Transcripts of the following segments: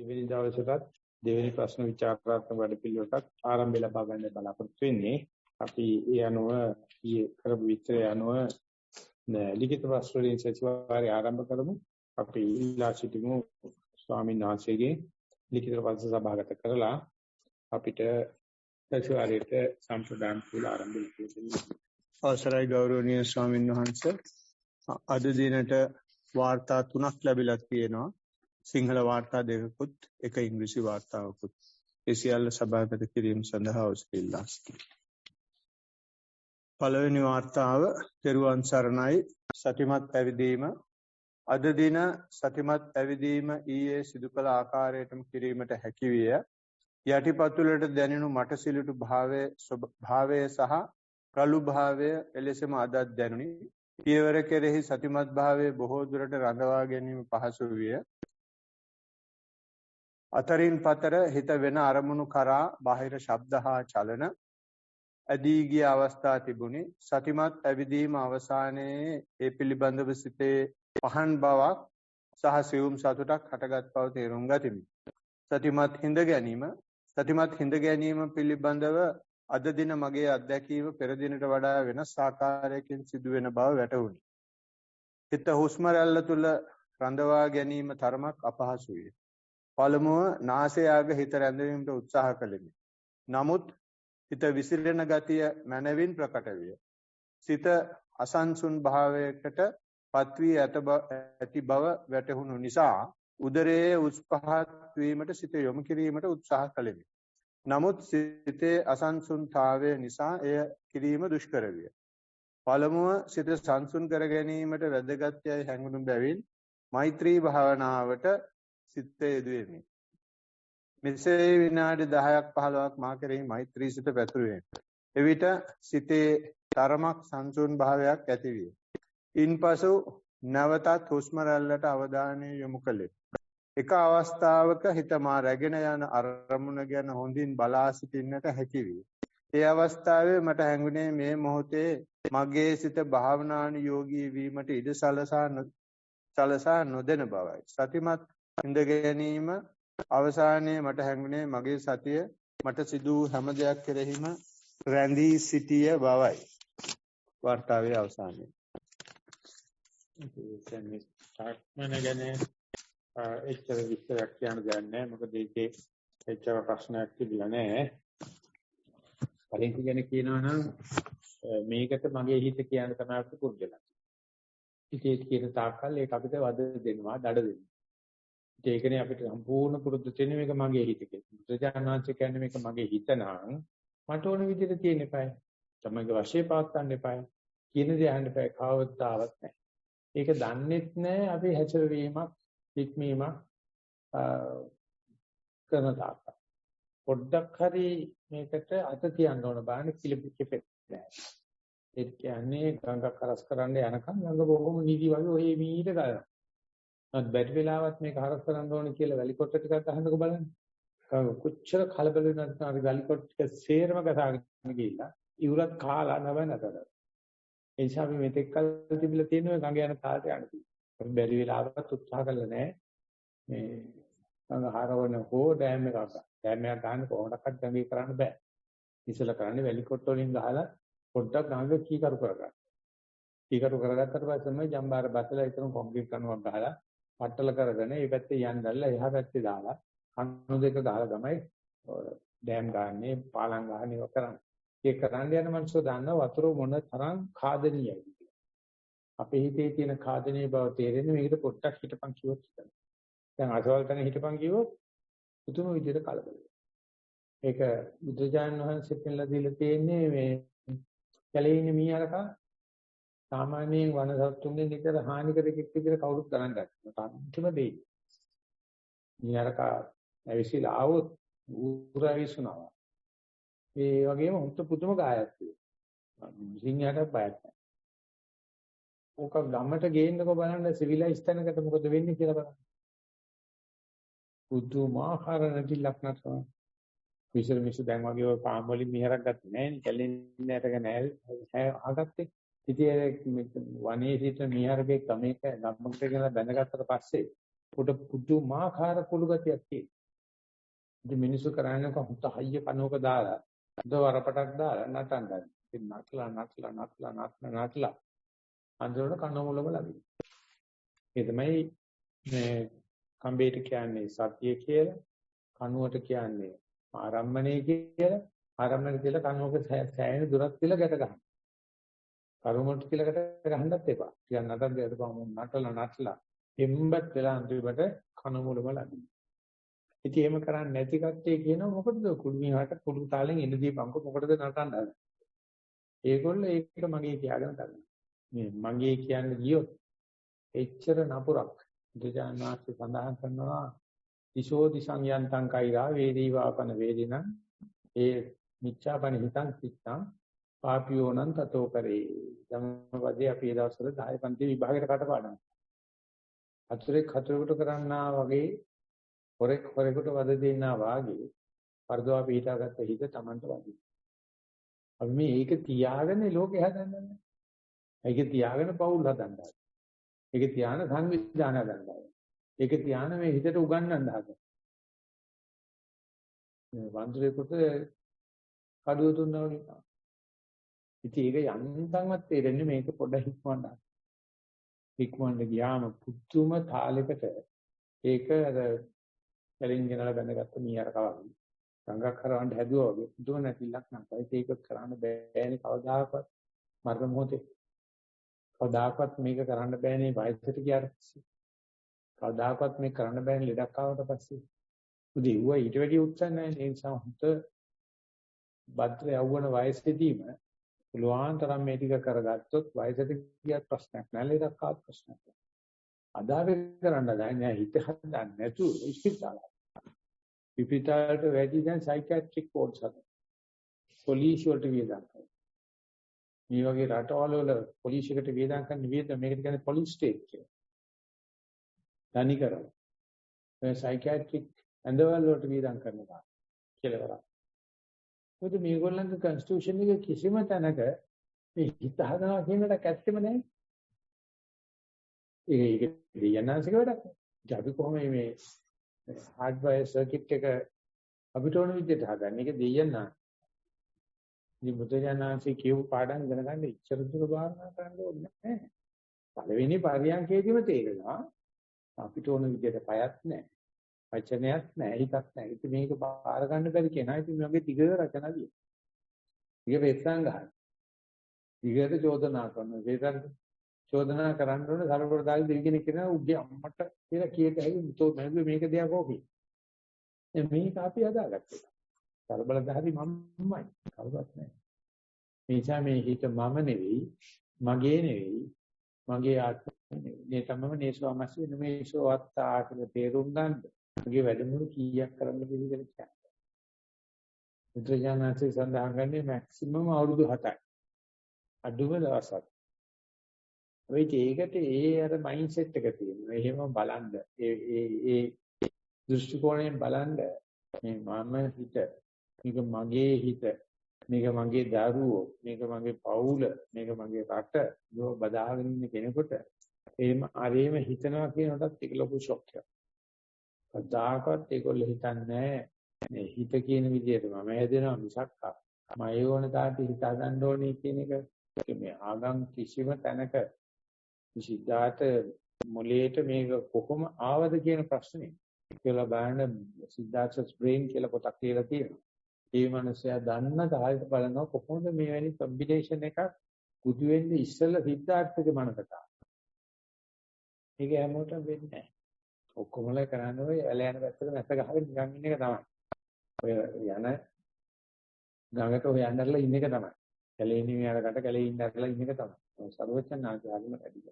දෙවෙනි දවසටත් දෙවෙනි ප්‍රශ්න විචාරාත්මක වැඩපිළිවෙලට ආරම්භය ලබා ගන්න බලාපොරොත්තු වෙන්නේ. අපි ඒ අනුව ඊයේ කරපු විස්තරය අනුව ලිඛිත ප්‍රශ්න වලින් සතිವಾರය ආරම්භ කරමු. අපි ඉල්ලා සිටිමු ස්වාමීන් වහන්සේගේ ලිඛිත ප්‍රශ්න සභාගත කරලා අපිට සතිವಾರයට සම්ප්‍රදාන කුල ආරම්භ කරන්න. අවසරයි ගෞරවනීය ස්වාමීන් වහන්සේ. අද දිනට වාර්තා 3ක් ලැබිලා තියෙනවා. සිංහල වාර්තා දෙකකුත් එක ඉංග්‍රීසි වාර්තාවකුත්. ඒ සියල්ල සභාගත කිරීම සඳහා ඔස්තිල්ලා සිටිනවා. පළවෙනි වාර්තාව තෙරුවන් සරණයි සතිමත් පැවිදීම. අද දින සතිමත් පැවිදීම ඊයේ සිදු කළ ආකාරයටම කිරීමට හැකි විය. යටිපතුලට දැනෙනු මට සිලුටු භාවය සහ රළු භාවය එලෙසම අදත් දැනුනි. පියවර කෙරෙහි සතිමත් භාවයේ බොහෝ දුරට රඳවා ගැනීම පහසු විය. අතරින් පතර හිත වෙන අරමුණු කරා බාහිර ශබ්ද හා චලන ඇදී ගිය අවස්ථා තිබුණි. සතිමත් ඇවිදීම අවසානයේ ඒ පිළිබඳව සිතේ පහන් බවක් සහ සියුම් සතුටක් හටගත් බව තේරුම් ගතිමි. සතිමත් හිඳ ගැනීම පිළිබඳව අද දින මගේ අත්දැකීම පෙර දිනට වඩා වෙනස් ආකාරයකින් සිදුවෙන බව වැටහුණි. හිත හුස්ම රැල්ල තුල රඳවා ගැනීම තරමක් අපහසු විය. පළමුව නාසය ආග හිත රැඳවීමට උත්සාහ කළෙමි. නමුත් හිත විසිරෙන ගතිය මනවින් ප්‍රකට විය. සිත අසන්සුන් භාවයකට පත්වී ඇති බව වැටහුණු නිසා උදරයේ උස් පහත් වීමට සිත යොමු කිරීමට උත්සාහ කළෙමි. නමුත් සිතේ අසන්සුන්තාවය නිසා එය කිරීම දුෂ්කර විය. පළමුව සිත සංසුන් කර ගැනීමට වැදගත් යයි හැඟුණු බැවින් මෛත්‍රී භාවනාවට සිත යෙදුවෙමි. මෙසේ විනාඩි 10ක් 15ක් මා කෙරෙහි මෛත්‍රී සිත පැතුරුවෙමි. එවිට සිතේ තරමක් සංසුන් භාවයක් ඇති විය. ඉන්පසු නැවතත් හුස්ම රැල්ලට අවධානය යොමු කළෙමි. එක අවස්ථාවක හිත මා රැගෙන යන අරමුණ ගැන හොඳින් බලා සිටින්නට හැකි විය. ඒ අවස්ථාවේ මට හැඟුණේ මේ මොහොතේ මගේ සිත භාවනානුයෝගී වීමට ඉඩ සලසා නොදෙන බවයි. සතිමත් හිඳ ගැනීම අවසානයේ මට හැඟුණේ මගේ සතිය මට සිදු හැම දෙයක් කෙරෙහිම රැඳී සිටිය බවයි. වර්තාවේ අවසානයේ එච්චර විස්තරයක් කියන්න දෙයක් නැහැ. මොකද ඒකේ එච්චර ප්‍රශ්නයක් තිබුණා නැහැ. කලින් කියන කියනවා නම් මේකට මගේ හිත කියන තමයි අපිට පුරුදුලා. ඉතින් කියන තාක්කල් ඒක අපිට වද දෙනවා, දඩ දෙනවා. ඒකනේ අපිට සම්පූර්ණ පුරුදු තියෙන මේක මගේ හිත කියලා. බුදුජානනාංශ කියන්නේ මේක මගේ හිත නම් මට ඕන විදිහට තියෙන්න eBay. තමයිගේ වශයෙන් පාත් ගන්න eBay. කියන දේ අහන්න eBay. කවදාවත් නැහැ. ඒක දන්නෙත් නැහැ අපි හැසිරවීමක් ඉක්මීමක් කරන තාක්ක. පොඩ්ඩක් හරි මේකට අත තියන්න ඕන බාන්නේ පිළිපෙපෙත් නැහැ. ඒ කියන්නේ ගඟක් කරස් කරන්න යනකම් ගඟ බොහොම නිදි වගේ ඔය මීට ගලනවා. නමුත් බැරි වෙලාවත් මේක හරස් කරන්න ඕන කියලා වැලි කොට ටිකක් අහන්නකො බලන්න. කොච්චර කලබල වෙනවද අර වැලි කොට ටික සේරම ගසාගෙන ගිහිල්ලා ඉවුරත් කාලා නැවනතර. ඒ නිසා අපි මෙතෙක් කල් තිබිලා තියෙන ඔය ගඟ යන තාලට යන්න තියෙනවා. බැරි වෙලාවකට උත්සාහ කළා නෑ. මේ සංහාරවන හෝ ඩෑම් එකක් ගන්න. ඩෑම් එකක් ගන්න කොහොමඩක්වත් ගඟේ කරන්න බෑ. ඉස්සෙල්ලා කරන්නේ වැලි කොට වලින් ගහලා පොඩ්ඩක් ගඟ කීකරු කරගන්න. කීකරු කරගත්තට පස්සේ තමයි ජම්බාර බතලා ඊතරම් කොන්ක්‍රීට් කණුවක් ගහලා පట్టල කරගෙන මේ පැත්තේ යන්නදල්ලා එහා පැත්තේ දාලා කණු දෙක ගහලා තමයි ඩෑම් ගන්නේ පාලම් ගහන්නේ ඉව කරන්නේ. ඒක කරන්න යන මිනිස්සු දන්නා වතුර මොන තරම් කාදනීයයි කියලා. අපේ හිතේ තියෙන කාදනීය බව තේරෙන්නේ මේකට පොඩ්ඩක් හිටපන් කිව්වොත් විතරයි. දැන් අසවල් තැන හිටපන් කිව්වොත් පුදුම විදිහට කලබල වෙනවා. ඒක බුදුජානක වහන්සේ පෙන්නලා දීලා තියෙන්නේ මේ කැලේ ඉන්න මීහරකා සාමාන්‍යයෙන් වනසත්තුන්ගෙන් විතර හානි කරෙක් විදිහට කවුරුත් ගණන් ගන්නවා. අන්තිම දෙයි. මීහරකා ඇවිසිලා ආවොත් ඌරවිසුනවා. ඒ වගේම හුත් පුදුම ගායක් තියෙනවා. සිංහයාට බයක් නැහැ. ඕක ගමට ගේන්නකො බලන්න සිවිලයිස් තැනකට මොකද වෙන්නේ කියලා බලන්න. පුදුමාකාර නැතිලක් නැතම. මිසු දැන් වගේ ඔය පාම් වලින් මිහරක් ගත්තේ නැහැ නේ. කැලෙන්නේ නැටක නැහැ. ආගත්තේ. ඉතින් වනේ සිට මිහරගේ ගමේක ගම්මකට ගෙන බැඳගත්තට පස්සේ පොඩ පුදුමාකාර කුළු ගතියක් තියෙනවා. ඉතින් මිනිස්සු කරන්නේ කොහොමද හයිය කනෝක දාලා දවරපටක් දාලා නටනවා. ඉතින් නටලා අන්තිමට කන මුලම ලැබෙනවා. ඒ තමයි මේ කම්බේට කියන්නේ සතිය කියලා, කනුවට කියන්නේ ආරම්මණය කියලා. ආරම්මණය කියලා කනුවක සෑහෙන දුරක් කියලා ගැට ගන්න. කරුමොට කියලා ගැට ගහන්නත් එපා. ටිකක් නටන්න දෙන්න නටලා එම්බත් වෙලා අන්තිමට කන මුලම ලැබෙනවා. ඉතින් එහෙම කරන්නේ නැති කට්ටිය කියනවා මොකටද කුළුමිහාට කුළු තාලෙන් එන දීපංක මොකටද නටන්න හදන්නේ? ඒගොල්ලෝ ඒක මගේ කියාගෙන ගන්නවා. මේ මගේ කියන්නේ ගියොත් එච්චර නපුරක් දෙජානාති සඳහන් කරනවා දිශෝදි සංයන්තං කෛරා වේදී වාපන වේදිනං ඒ මිච්ඡාපන හිතං සිත්තං පාපියෝනං තතෝ කරේ. ධම්මපදයේ අපි ඒ දවස්වල 10 පන්ති විභාගයට කටපාඩම්. හතුරෙකුට කරන්නා වගේ හොරෙකුට වද දෙන්නා වාගේ පරදවා පිටාගත්ත හිත Tamanට වදී. අපි මේ ඒක තියාගෙන ලෝකේ හදන්නේ. ඒක තියාගෙන පවුල් හදන්නවා. ඒක තියාන සංවිධාන හදන්නවා. ඒක තියාන මේ හිතට උගන්වන්න හදනවා. මේ වන්දරේකට කඩුව දුන්නා වගේ. ඉතින් ඒක යන්තම්වත් තේරෙන්නේ මේක පොඩ හික්මවන්න. හික්මවන්න ගියාම පුදුම තාලයකට ඒක අර කලින්ගෙනලා බැඳගත්ත මීහර කවගේ. සංගක් කරවන්න හැදුවා වගේ පුදුම නැතිලක් නැහැ. ඒක කරන්න බෑනේ කවදාකවත් මරණ මොහොතේ. කවදාකවත් මේක කරන්න බෑනේ වයසට ගියාට පස්සේ. කවදාකවත් මේක කරන්න බෑනේ ලෙඩක් ආවට පස්සේ. උදේව ඊට වැඩි උත්සාහ නැහැ. ඒ නිසා හුත බද්ද යවවන වයසේදීම පුළුවන් තරම් මේ ටික කරගත්තොත් වයසට ගියත් ප්‍රශ්නයක් නැහැ. ලෙඩක් ආවත් ප්‍රශ්නයක් නැහැ. අදාවේ කරන්න දැන් හිත හදන්න නැතුව ඉස්පිරිතාලේ. ඉස්පිරිතාලට වැඩි දැන් සයිකියාට්‍රික් වෝඩ්ස් හදනවා. පොලිසිය වලට වියදම් කරනවා. මේ වගේ රටවල වල පොලිසියකට වියදම් කරන වියදම මේකට කියන්නේ පොලිස් ස්ටේට් කියලා. තනි කරනවා. මේ සයිකියාට්‍රික් ඇඳවල වලට වියදම් කරනවා කියලා කරා. මොකද මේගොල්ලන්ගේ කන්ස්ටිටියුෂන් එකේ කිසිම තැනක මේ හිත හදනවා කියන එක ඇත්තෙම නැහැ. ඒක දෙයනාසික වැඩක්. අපි කොහොම මේ හાર્ඩ්වෙයාර් සර්කිට් එක අපිට ඕන විදිහට හදන්නේ. ඒක දෙයනා. ඉතින් බුදුජානනාංශයේ කියපු පාඩම් ඉගෙන ගන්න ඉච්ඡර දුර භාවනා කරන්න ඕනේ නැහැ. පළවෙනි පරියන්කේදීම තේරෙනවා අපිට ඕන විදිහට පයත් නැහැ. වචනයක් නැහැ, හිතක් නැහැ. ඉතින් මේක බාර ගන්න බැරි කෙනා ඉතින් මේ වගේ දිග රචනා ලියන. ඊගේ වෙස්සන් ගන්න. දිගට චෝදනා කරනවා. වේදන් චෝදනා කරන්න ඕන සරබරදායි දෙවිගෙන කියන උගේ අම්මට කියලා කීයට හැකි මුතෝ මේක දෙයක් ඕකේ. මේක අපි හදාගත්තා. සරබරදායි මම්මයි කවුරුත් නැහැ. මේ නිසා මේ හිත මම නෙවෙයි, මගේ නෙවෙයි, මගේ ආත්මය නෙවෙයි. මේ තමයි නේසවමස්සේ නෙමේසවත්තා කියලා තේරුම් ගන්න. මගේ වැඩමුළු කීයක් කරන්න පිළිගල කියන්නේ. බුදුජානනාථේ සඳහන් කරන්නේ මැක්සිමම් අවුරුදු 7යි. අඩුම දවසක්. ඒකට අර මයින්ඩ් සෙට් එක තියෙනවා. එහෙම බලන්න. ඒ දෘෂ්ටි කෝණයෙන් බලන්න මේ මම හිත, මේක මගේ හිත, මේක මගේ දරුවෝ, මේක මගේ පවුල, මේක මගේ රට දෝ බදාගෙන ඉන්න කෙනෙකුට එහෙම අරේම හිතනවා කියනකොටත් ඒක ලොකු ෂොක් එකක්. කවදාකවත් ඒගොල්ලෝ හිතන්නේ මේ හිත කියන විදිහට මම හැදෙනවා මිසක් මම ඒ ඕන තාටි හිතා ගන්න ඕනේ කියන එක මේ ආගම් කිසිම තැනක සිද්ධාර්ථ මොලේට මේක කොහොම ආවද කියන ප්‍රශ්නේ කියලා බලන්න සිද්ධාර්ථස් බ්‍රේන් කියලා පොතක් කියලා තියෙනවා. ඒ මනුස්සයා දන්න තාලෙට බලනවා කොහොමද මේ වැනි කම්බිනේෂන් එකක් බුදු වෙන්නේ ඉස්සෙල්ලා සිද්ධාර්ථගේ මනකට. මේක හැමෝටම වෙන්නේ නැහැ. ඔක්කොමලා කරන්නේ ඔය ඇල යන පැත්තට නැස ගහගෙන නිකන් ඉන්න එක තමයි. ඔය යන ගඟට ඔය යන්නදලා ඉන්න එක තමයි. කැලේ ඉන්න යාලකට කැලේ ඉන්නදලා ඉන්න එක තමයි. සර්වචන් ආචාර්යම වැඩිද.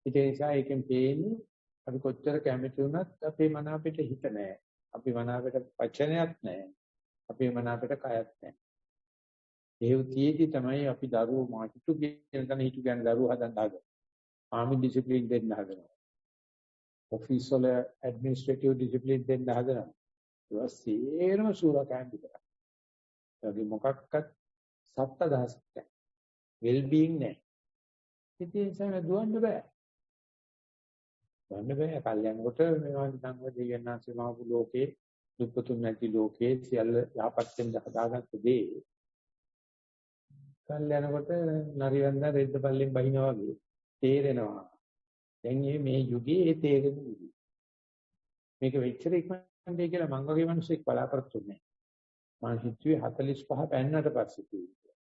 ඒ නිසා ඒකෙන් පේන්නේ අපි කොච්චර කැමති වුණත් අපේ මන අපිට හිත නැහැ. අපි මන අපිට වචනයක් නැහැ. අපේ මන අපිට කයක් නැහැ. ඒ උතියේදී තමයි අපි දරුවෝ මාටිතු කියන තැන හිතු ගන්න දරුවෝ හදන්න හදන්නේ. ආමි ඩිසිප්ලින් දෙන්න හදනවා. ඔෆිස් වල ඇඩ්මිනිස්ට්‍රේටිව් ඩිසිප්ලින් දෙන්න හදනවා. ඒක සේරම සූරකයන් විතරයි. ඒකේ මොකක්වත් සත්‍ය දහසක් නැහැ. වෙල් බීయింగ్ නැහැ. ඉතින් ඒක දුවන්න බෑ. ගන්න බෑ. කල්යනකොට මේවා නිකන් ඔය දෙයන්නාසේ මාපු ලෝකේ දුක්තුන් නැති ලෝකේ සියල්ල යහපත්ෙන් හදාගත්ත දේ. කල්යනකොට නරියන්ද රෙද්ද පල්ලෙන් බහිනවා වගේ තේරෙනවා. දැන් මේ යුගයේ ඒ තේරෙන යුගය. මේක වෙච්චර ඉක්මනට කියලා මං වගේ මිනිස්සෙක් බලාපොරොත්තු වෙන්නේ. මං හිතුවේ 45 පෙන්නට පස්සේ කිව්වා.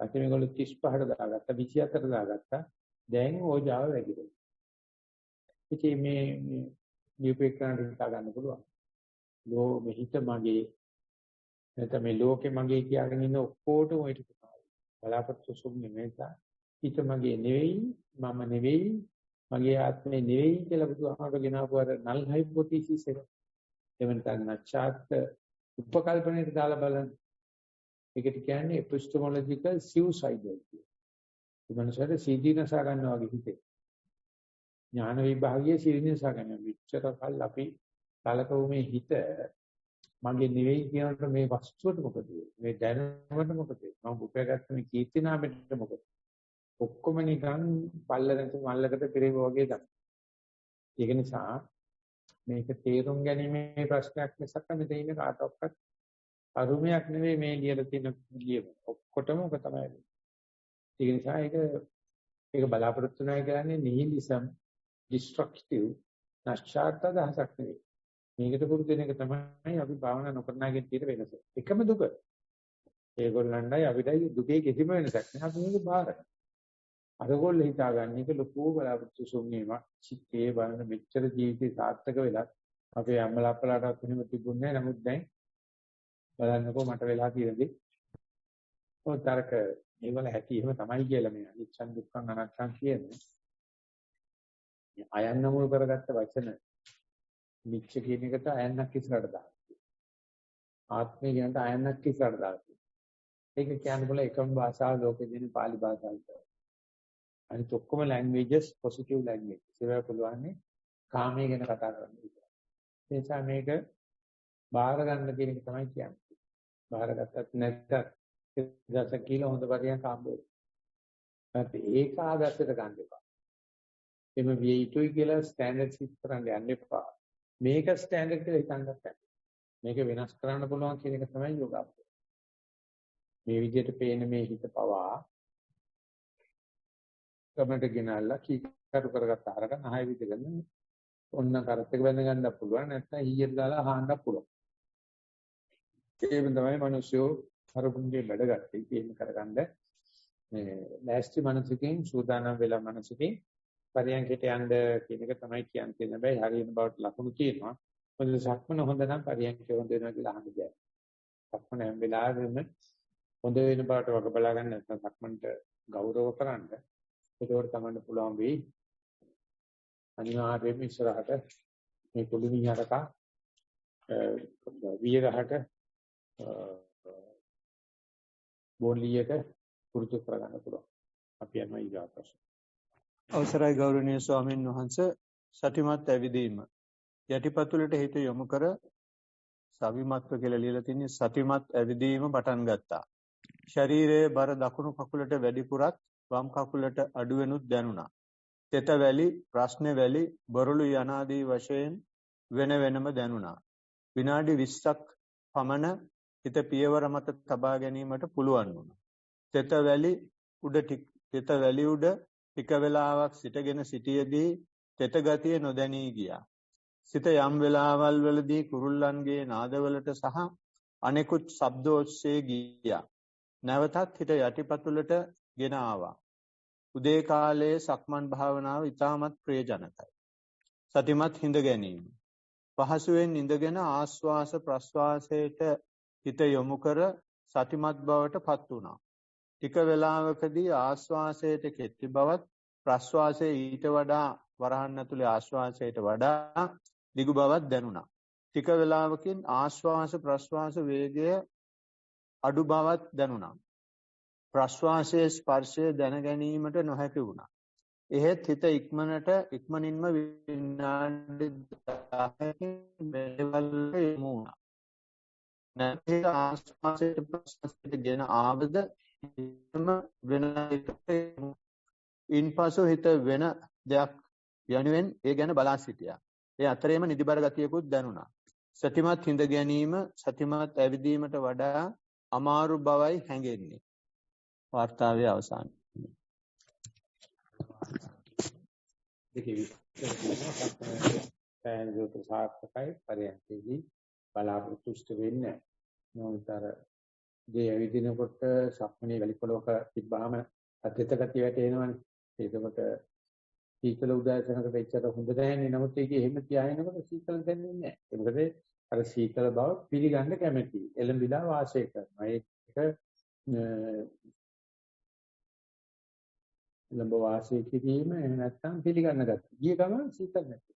පස්සේ මේගොල්ලෝ 35ට දාගත්තා 24ට දාගත්තා. දැන් ඕජාව වැඩි. ඉතින් මේ නියුපේකරන්ට හිතා ගන්න පුළුවන්. මේ හිත මගේ නැත්නම් මේ ලෝකෙ මගේ කියාගෙන ඉන්න ඔක්කොටම ඔය ටික තමයි. බලාපොරොත්තු සුන්නේ නැතා. හිත මගේ නෙවෙයි, මම නෙවෙයි, මගේ ආත්මේ නෙවෙයි කියලා බුදුහාමර ගෙනාවු අර null hypothesis එක. එවනට නැචාත් උපකල්පනයේ දාලා බලන්න. ඒකට කියන්නේ epistemological suicide කියලා. ඒ මනසට සීදීනසා ගන්නවා වගේ හිතේ. ඥාන විභාගයේ සීදීනසා ගන්න. විචතර කල් අපි කලකෝ මේ හිත මගේ නෙවෙයි කියනකොට මේ වස්තුවට මොකද වෙන්නේ? මේ දැනුමට මොකද වෙන්නේ? මම උපයාගත්ත මේ කීර්ති නාමයට මොකද? ඔක්කොම නිකන් පල්ලකට මල්ලකට පෙරේව වගේ තමයි. ඒක නිසා මේක තේරුම් ගැනීමේ ප්‍රශ්නයක් මිසක් මෙතන ඉන්න කාටවත් අරුමයක් නෙවෙයි මේ ලියලා තියෙන ලියම. ඔක්කොටම ඔක තමයි. ඒක නිසා ඒක බලාපොරොත්තු නැහැ කියන්නේ නිහිලිසම්, destructive, නැස්චාර්ත දහසක් නෙවෙයි. මේකට පුරුදු වෙන එක තමයි අපි භාවනා නොකරන අයගෙන් තියෙන වෙනස. එකම දුක. ඒගොල්ලන්ටයි අපිටයි දුකේ කිසිම වෙනසක් නැහැ. අපි මේක බාරයි. අරගොල්ලෝ හිතාගන්න එක ලොකු බලාපොරොත්තු සුන්නේම චිත්තේ බලන මෙච්චර ජීවිතේ සාර්ථක වෙලා අපේ අම්මලා අප්පලාටවත් එහෙම තිබුණේ නැහැ. නමුත් දැන් බලන්නකෝ මට වෙලා තියෙන්නේ. ඔය තරක මේවල ඇති එහෙම තමයි කියලා මේ අනිච්චන් දුක්ඛං අනාත්තං කියන්නේ. මේ අයන්න මුල් කරගත්ත වචන නිච්ච කියන එකට අයන්නක් ඉස්සරහට දානවා. ආත්මය කියනට අයන්නක් ඉස්සරහට දානවා. ඒක කියන්නේ බල එකම භාෂාව ලෝකෙ දෙන පාලි භාෂාව විතරයි. අනිත් ඔක්කොම languages positive language. ඒවා පුළුවන්නේ කාමයේ ගැන කතා කරන්න විතරයි. ඒ නිසා මේක බාහිර ගන්න කියන එක තමයි කියන්නේ. බාහිර ගත්තත් නැත්තත් දස කිලෝ හොඳ පරියන් කාම්බෝ. ඒක ආදර්ශයට ගන්න එපා. එimhe විය යුතුයි කියලා ස්ටෑන්ඩඩ් සිත් කරන්න යන්න එපා. මේක ස්ටෑන්ඩඩ් කියලා හිතන්නත් බෑ. මේක වෙනස් කරන්න පුළුවන් කියන එක තමයි යෝගාවචරය. මේ විදිහට පේන මේ හිත පවා කමට ගෙනල්ලා කීකරු කරගත්ත අරක නහය විදගෙන ඔන්න කරත් එක බඳ ගන්න පුළුවන් නැත්නම් ඊයට දාලා අහන්න පුළුවන්. ඒක තමයි මිනිස්සු හරකුන්ගේ වැඩ ගත්තේ. ඒක කරගන්න මේ ලෑස්ති මනසකින් සූදානම් වෙලා මනසකින් පරියන්කට යන්න කියන එක තමයි කියන්නේ. හැබැයි හරියන බවට ලකුණු තියෙනවා. මොකද සක්මන හොඳ නම් පරියන්ක හොඳ වෙනවා කියලා අහන්න බෑ. සක්මන හැම වෙලාවෙම හොඳ වෙන බවට වග බලා ගන්න නැත්නම් සක්මන්ට ගෞරව කරන්න. ඒකෝට තමයි පුළුවන් වෙයි. අනිවාර්යයෙන්ම ඉස්සරහට මේ පොඩි මිනිහරක වියගහක බෝලියක පුරුදු කරගන්න පුළුවන්. අපි යනවා ඊගා ප්‍රශ්න. අවසරයි ගෞරවනීය ස්වාමීන් වහන්සේ, සතිමත් ඇවිදීම යටිපතුලට හිත යොමු කර සවිමත්ව කියලා ලියලා තින්නේ සතිමත් ඇවිදීම පටන් ගත්තා. ශරීරයේ බර දකුණු කකුලට වැඩිපුරත් වම් කකුලට අඩු වෙනුත් දැනුණා. තෙත වැලි, ප්‍රශ්න වැලි, බොරළු යනාදී වශයෙන් වෙන වෙනම දැනුණා. විනාඩි 20ක් පමණ හිත පියවර මත තබා ගැනීමට පුළුවන් වුණා. තෙත වැලි උඩ ටික වේලාවක් සිටගෙන සිටියේදී තෙත ගතිය නොදැනී ගියා. සිත යම් වෙලාවල් වලදී කුරුල්ලන්ගේ නාදවලට සහ අනෙකුත් ශබ්ද ඔස්සේ ගියා. නැවතත් හිත යටිපතුලට ගෙන ආවා. උදේ කාලයේ සක්මන් භාවනාව ඉතාමත් ප්‍රයෝජනකයි. සතිමත් හිඳ ගැනීම. පහසුවෙන් ඉඳගෙන ආස්වාස ප්‍රස්වාසයට හිත යොමු කර සතිමත් බවට පත් වුණා. ටික වේලාවකදී ආස්වාසයට කෙටි බවත් ප්‍රස්වාසයේ ඊට වඩා වරහන් ඇතුලේ ආස්වාසයට වඩා දිගු බවක් දැනුණා. ටික වේලාවකින් ආස්වාස ප්‍රස්වාස වේගය අඩු බවක් දැනුණා. ප්‍රස්වාසයේ ස්පර්ශය දැන ගැනීමට නොහැකි වුණා. එහෙත් හිත ඉක්මනින්ම විනාඩි 10කින් මෙලෙවල් යමු වුණා. නැතිව ආස්වාසයට ප්‍රස්වාසයට ගෙන ආවද හිතම වෙන එකට ඉන්පසු හිත වෙන දෙයක් යනුවෙන් ඒ ගැන බලා සිටියා. ඒ අතරේම නිදිබර ගතියකුත් දැනුණා. සතිමත් හිඳ ගැනීම සතිමත් ඇවිදීමට වඩා අමාරු බවයි හැඟෙන්නේ. වාර්තාවේ අවසානය. දෙකේ විස්තර සාර්ථකයි පරියන්කේදී බලාපොරොත්තු වෙන්නේ නෝතර දී ඇවිදිනකොට සක්මනේ වැලිපොලක තිබ්බාම අද්විත ගතිය වැටෙනවනේ. ඒකකොට සීතල උදාසනකට එච්චර හොඳ නැහැ. නමුත් ඒකේ එහෙම තියාගෙනකොට සීතල දැනෙන්නේ නැහැ. ඒකද අර සීතල බව පිළිගන්න කැමැතියි. එළඹිලා වාසය කරනවා. ඒක ළඹ වාසය කිරීම එහෙම නැත්නම් පිළිගන්න ගතිය. ගිය ගමන් සීතල නැති.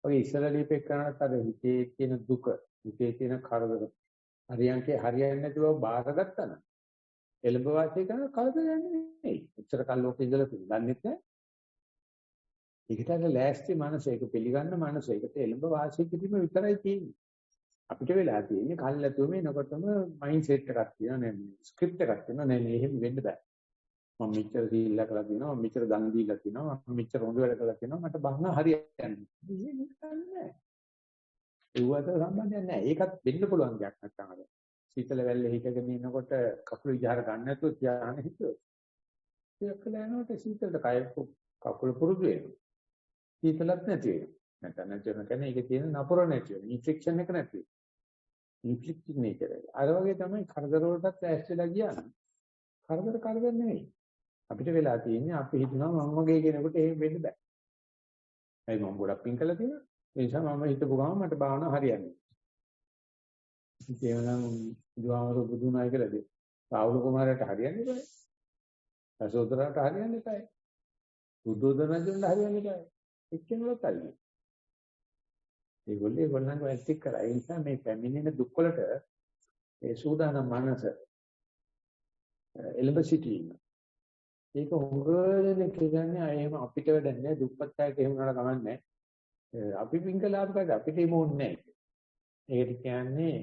ඔය ඉස්සරහ ලිපෙක් කරනත් අර හිතේ තියෙන දුක, හිතේ තියෙන කරදර හරියන්කේ හරියන්නේ නැති බව බාරගත්තා නම් එළඹ වාසය කරන කල්පයක් නෙවෙයි. උත්තර කල් ලෝකෙ ඉඳලා පිළිගන්නේ නැහැ. ඒකට අර ලෑස්ති මනස, ඒක පිළිගන්න මනස, ඒකට එළඹ වාසය කිරීම විතරයි තියෙන්නේ. අපිට වෙලා තියෙන්නේ කල්ැතුම එනකොටම මයින්ඩ් සෙට් එකක් තියෙනවා නේ, ස්ක්‍රිප්ට් එකක් තියෙනවා නේ, එහෙම වෙන්න බෑ. මම මෙච්චර දීලා කළා තියෙනවා, මම මෙච්චර දන් දීලා තියෙනවා, මම මෙච්චර හොඳ වැඩ කළා තියෙනවා, මට බහන හරියන්නේ නැහැ. ඒවට සම්බන්ධයක් නැහැ. ඒකත් වෙන්න පුළුවන් දෙයක් නැත්නම් අර සීතල වැල්ලේ හිටගෙන ඉන්නකොට කකුල විහාර ගන්න නැතුව ධානය හිතුවොත් ඒක ලෑනොට සීතලට කකුල පුරුදු වෙනවා. සීතලක් නැති වෙනවා. නැත්නම් නැති වෙන කෙනේ ඒකේ තියෙන නපුර නැති වෙනවා. ඉන්ෆෙක්ෂන් එක නැති වෙනවා. ඉන්ෆ්ලික්ටිව් නේචර් එක. අර වගේ තමයි කරදර වලටත් ඇස්තිලා ගියා නම් කරදර නෙවෙයි. අපිට වෙලා තියෙන්නේ අපි හිතනවා මම වගේ කෙනෙකුට එහෙම වෙන්න බෑ. ඒ මම ගොඩක් පින් කළා තියෙනවා. ඒ නිසා මම හිතපු ගමන් මට භාවනාව හරියන්නේ. ඉතින් නම් බුදුහාමර බුදුනායි කියලාද? රාහුල කුමාරයාට හරියන්නේ නැහැ. අසෝදරාට හරියන්නේ නැහැ. බුදුදහමෙන් හරියන්නේ නැහැ. එක්කෙනෙකුට හරියන්නේ. ඒගොල්ලන් වැස්තික් කරා. ඒ නිසා මේ පැමිණෙන දුක් වලට ඒ සූදානම් මනස එළඹ සිටීම. ඒක හොඟනේ කියන්නේ එහෙම අපිට වැඩක් නැහැ. දුක්පත් අයට එහෙම නඩ ගමන් නැහැ. අපි පින්කලාපකට අපිට එම ඕනේ නැහැ. ඒකට කියන්නේ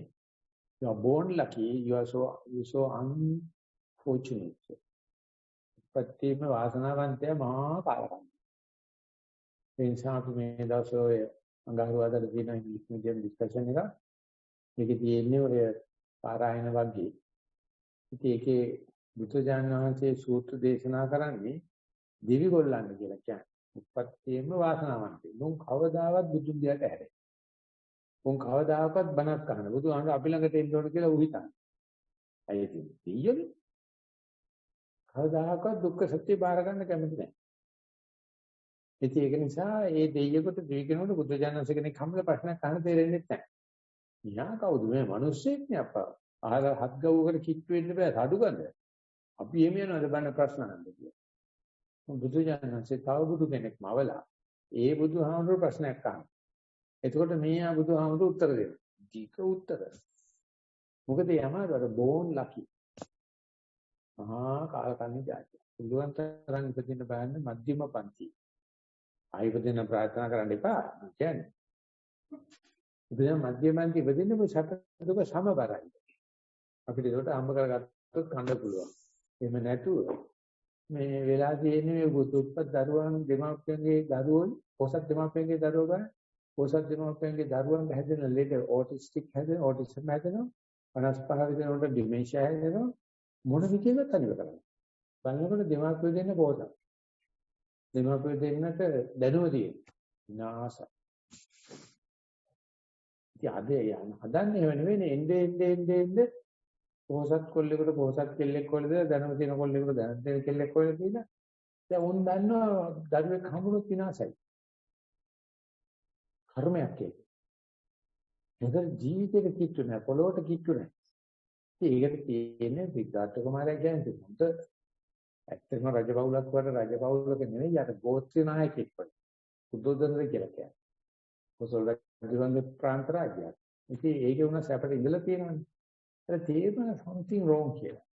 you are born lucky, you are so unfortunate. ප්‍රතිම වාසනාවන්තය මහා කාලකන්ණි. ඒ නිසා අපි මේ දවසේ අඟහරුවාදා දින ඉංග්‍රීසි මීඩියම් ඩිස්කෂන් එක මේකේ තියෙන්නේ ඔය පාරායන වර්ගයේ. ඉතින් ඒකේ බුදුජානක වහන්සේ සූත්‍ර දේශනා කරන්නේ දිවි ගොල්ලන්න කියලා කියන්නේ. උපත්තියෙම වාසනාවන්තයි. උන් කවදාවත් බුදුන් දිහාට හැරෙන්නේ. උන් කවදාකවත් බණක් අහන. බුදුහාමර අපි ළඟට එන්න ඕන කියලා උහිතන. අයියේ තියෙන්නේ. කවදාකවත් දුක්ඛ සත්‍ය බාර ගන්න කැමති නැහැ. ඉතින් ඒක නිසා ඒ දෙයියෙකුට දෙවිගෙනුට බුදුජානක කෙනෙක් හම්බෙලා ප්‍රශ්නයක් අහන්න තේරෙන්නේ නැහැ. ඊයා කවුද මේ මිනිස්සෙක් නේ අප්පා. අහල හත් ගව්වකට කිට්ටු වෙන්න බෑ සාදු ගන්න. අපි එමෙ යනවාද බන්න ප්‍රශ්න අහන්න කියලා. බුදුජානකසේ තව බුදු කෙනෙක්ම අවලා ඒ බුදුහාමුදුරු ප්‍රශ්නයක් අහනවා. එතකොට මේ බුදුහාමුදුරු උත්තර දෙනවා. දීක උත්තර. මොකද යමාර බෝන් ලකි. මහා කාලකන්ණි જાතිය. පුළුවන් තරම් ඉපදින්න බෑන්නේ මධ්‍යම පන්ති. ආයිපදින ප්‍රාර්ථනා කරන්න එපා. කියන්නේ. ඉතින් මධ්‍යම පන්ති ඉපදින්න මොකද සැප දුක සමබරයි. අපිට ඒකට අම්බ කරගත්තොත් කන්න පුළුවන්. එහෙම නැතුව මේ වෙලා තියෙන්නේ මේ බුදුපත් දරුවන් දෙමාපියන්ගේ දරුවෝ පොසත් දෙමාපියන්ගේ දරුවෝ ගන්න පොසත් දෙමාපියන්ගේ දරුවන් හැදෙන ලෙඩ ඔටිස්ටික් හැදෙන ඔටිසම් හැදෙනවා 55 වෙනකොට ඩිමෙන්ෂියා හැදෙනවා මොන විදියකට තනිව කරන්නේ බලනකොට දෙමාපියෝ දෙන්න පොසත් දෙමාපියෝ දෙන්නට දැනුම තියෙන විනාශ ඉතින් අද යන හදන්නේ එහෙම නෙවෙයි එන්නේ පොහොසත් කොල්ලෙකුට පොහොසත් කෙල්ලෙක් කොල්ලද දැනුම තියෙන කොල්ලෙකුට දැනුම තියෙන කෙල්ලෙක් කොල්ල කියලා දැන් උන් දන්නවා දරුවෙක් හම්බුනොත් විනාශයි කර්මයක් ඒක මොකද ජීවිතේට කිච්චු නැහැ පොළොවට කිච්චු නැහැ ඒකට තියෙන්නේ සිද්ධාර්ථ කුමාරයා කියන්නේ මොකද ඇත්තම රජපෞලක් වල රජපෞලක නෙවෙයි යට ගෝත්‍ර නායකයෙක් වගේ බුද්ධෝදනද කියලා කියන්නේ කොසල් රජුගේ ප්‍රාන්ත රාජ්‍යයක් ඉතින් ඒකේ උනස් අපිට ඉඳලා තියෙනවානේ අර තේරුණා something wrong කියලා.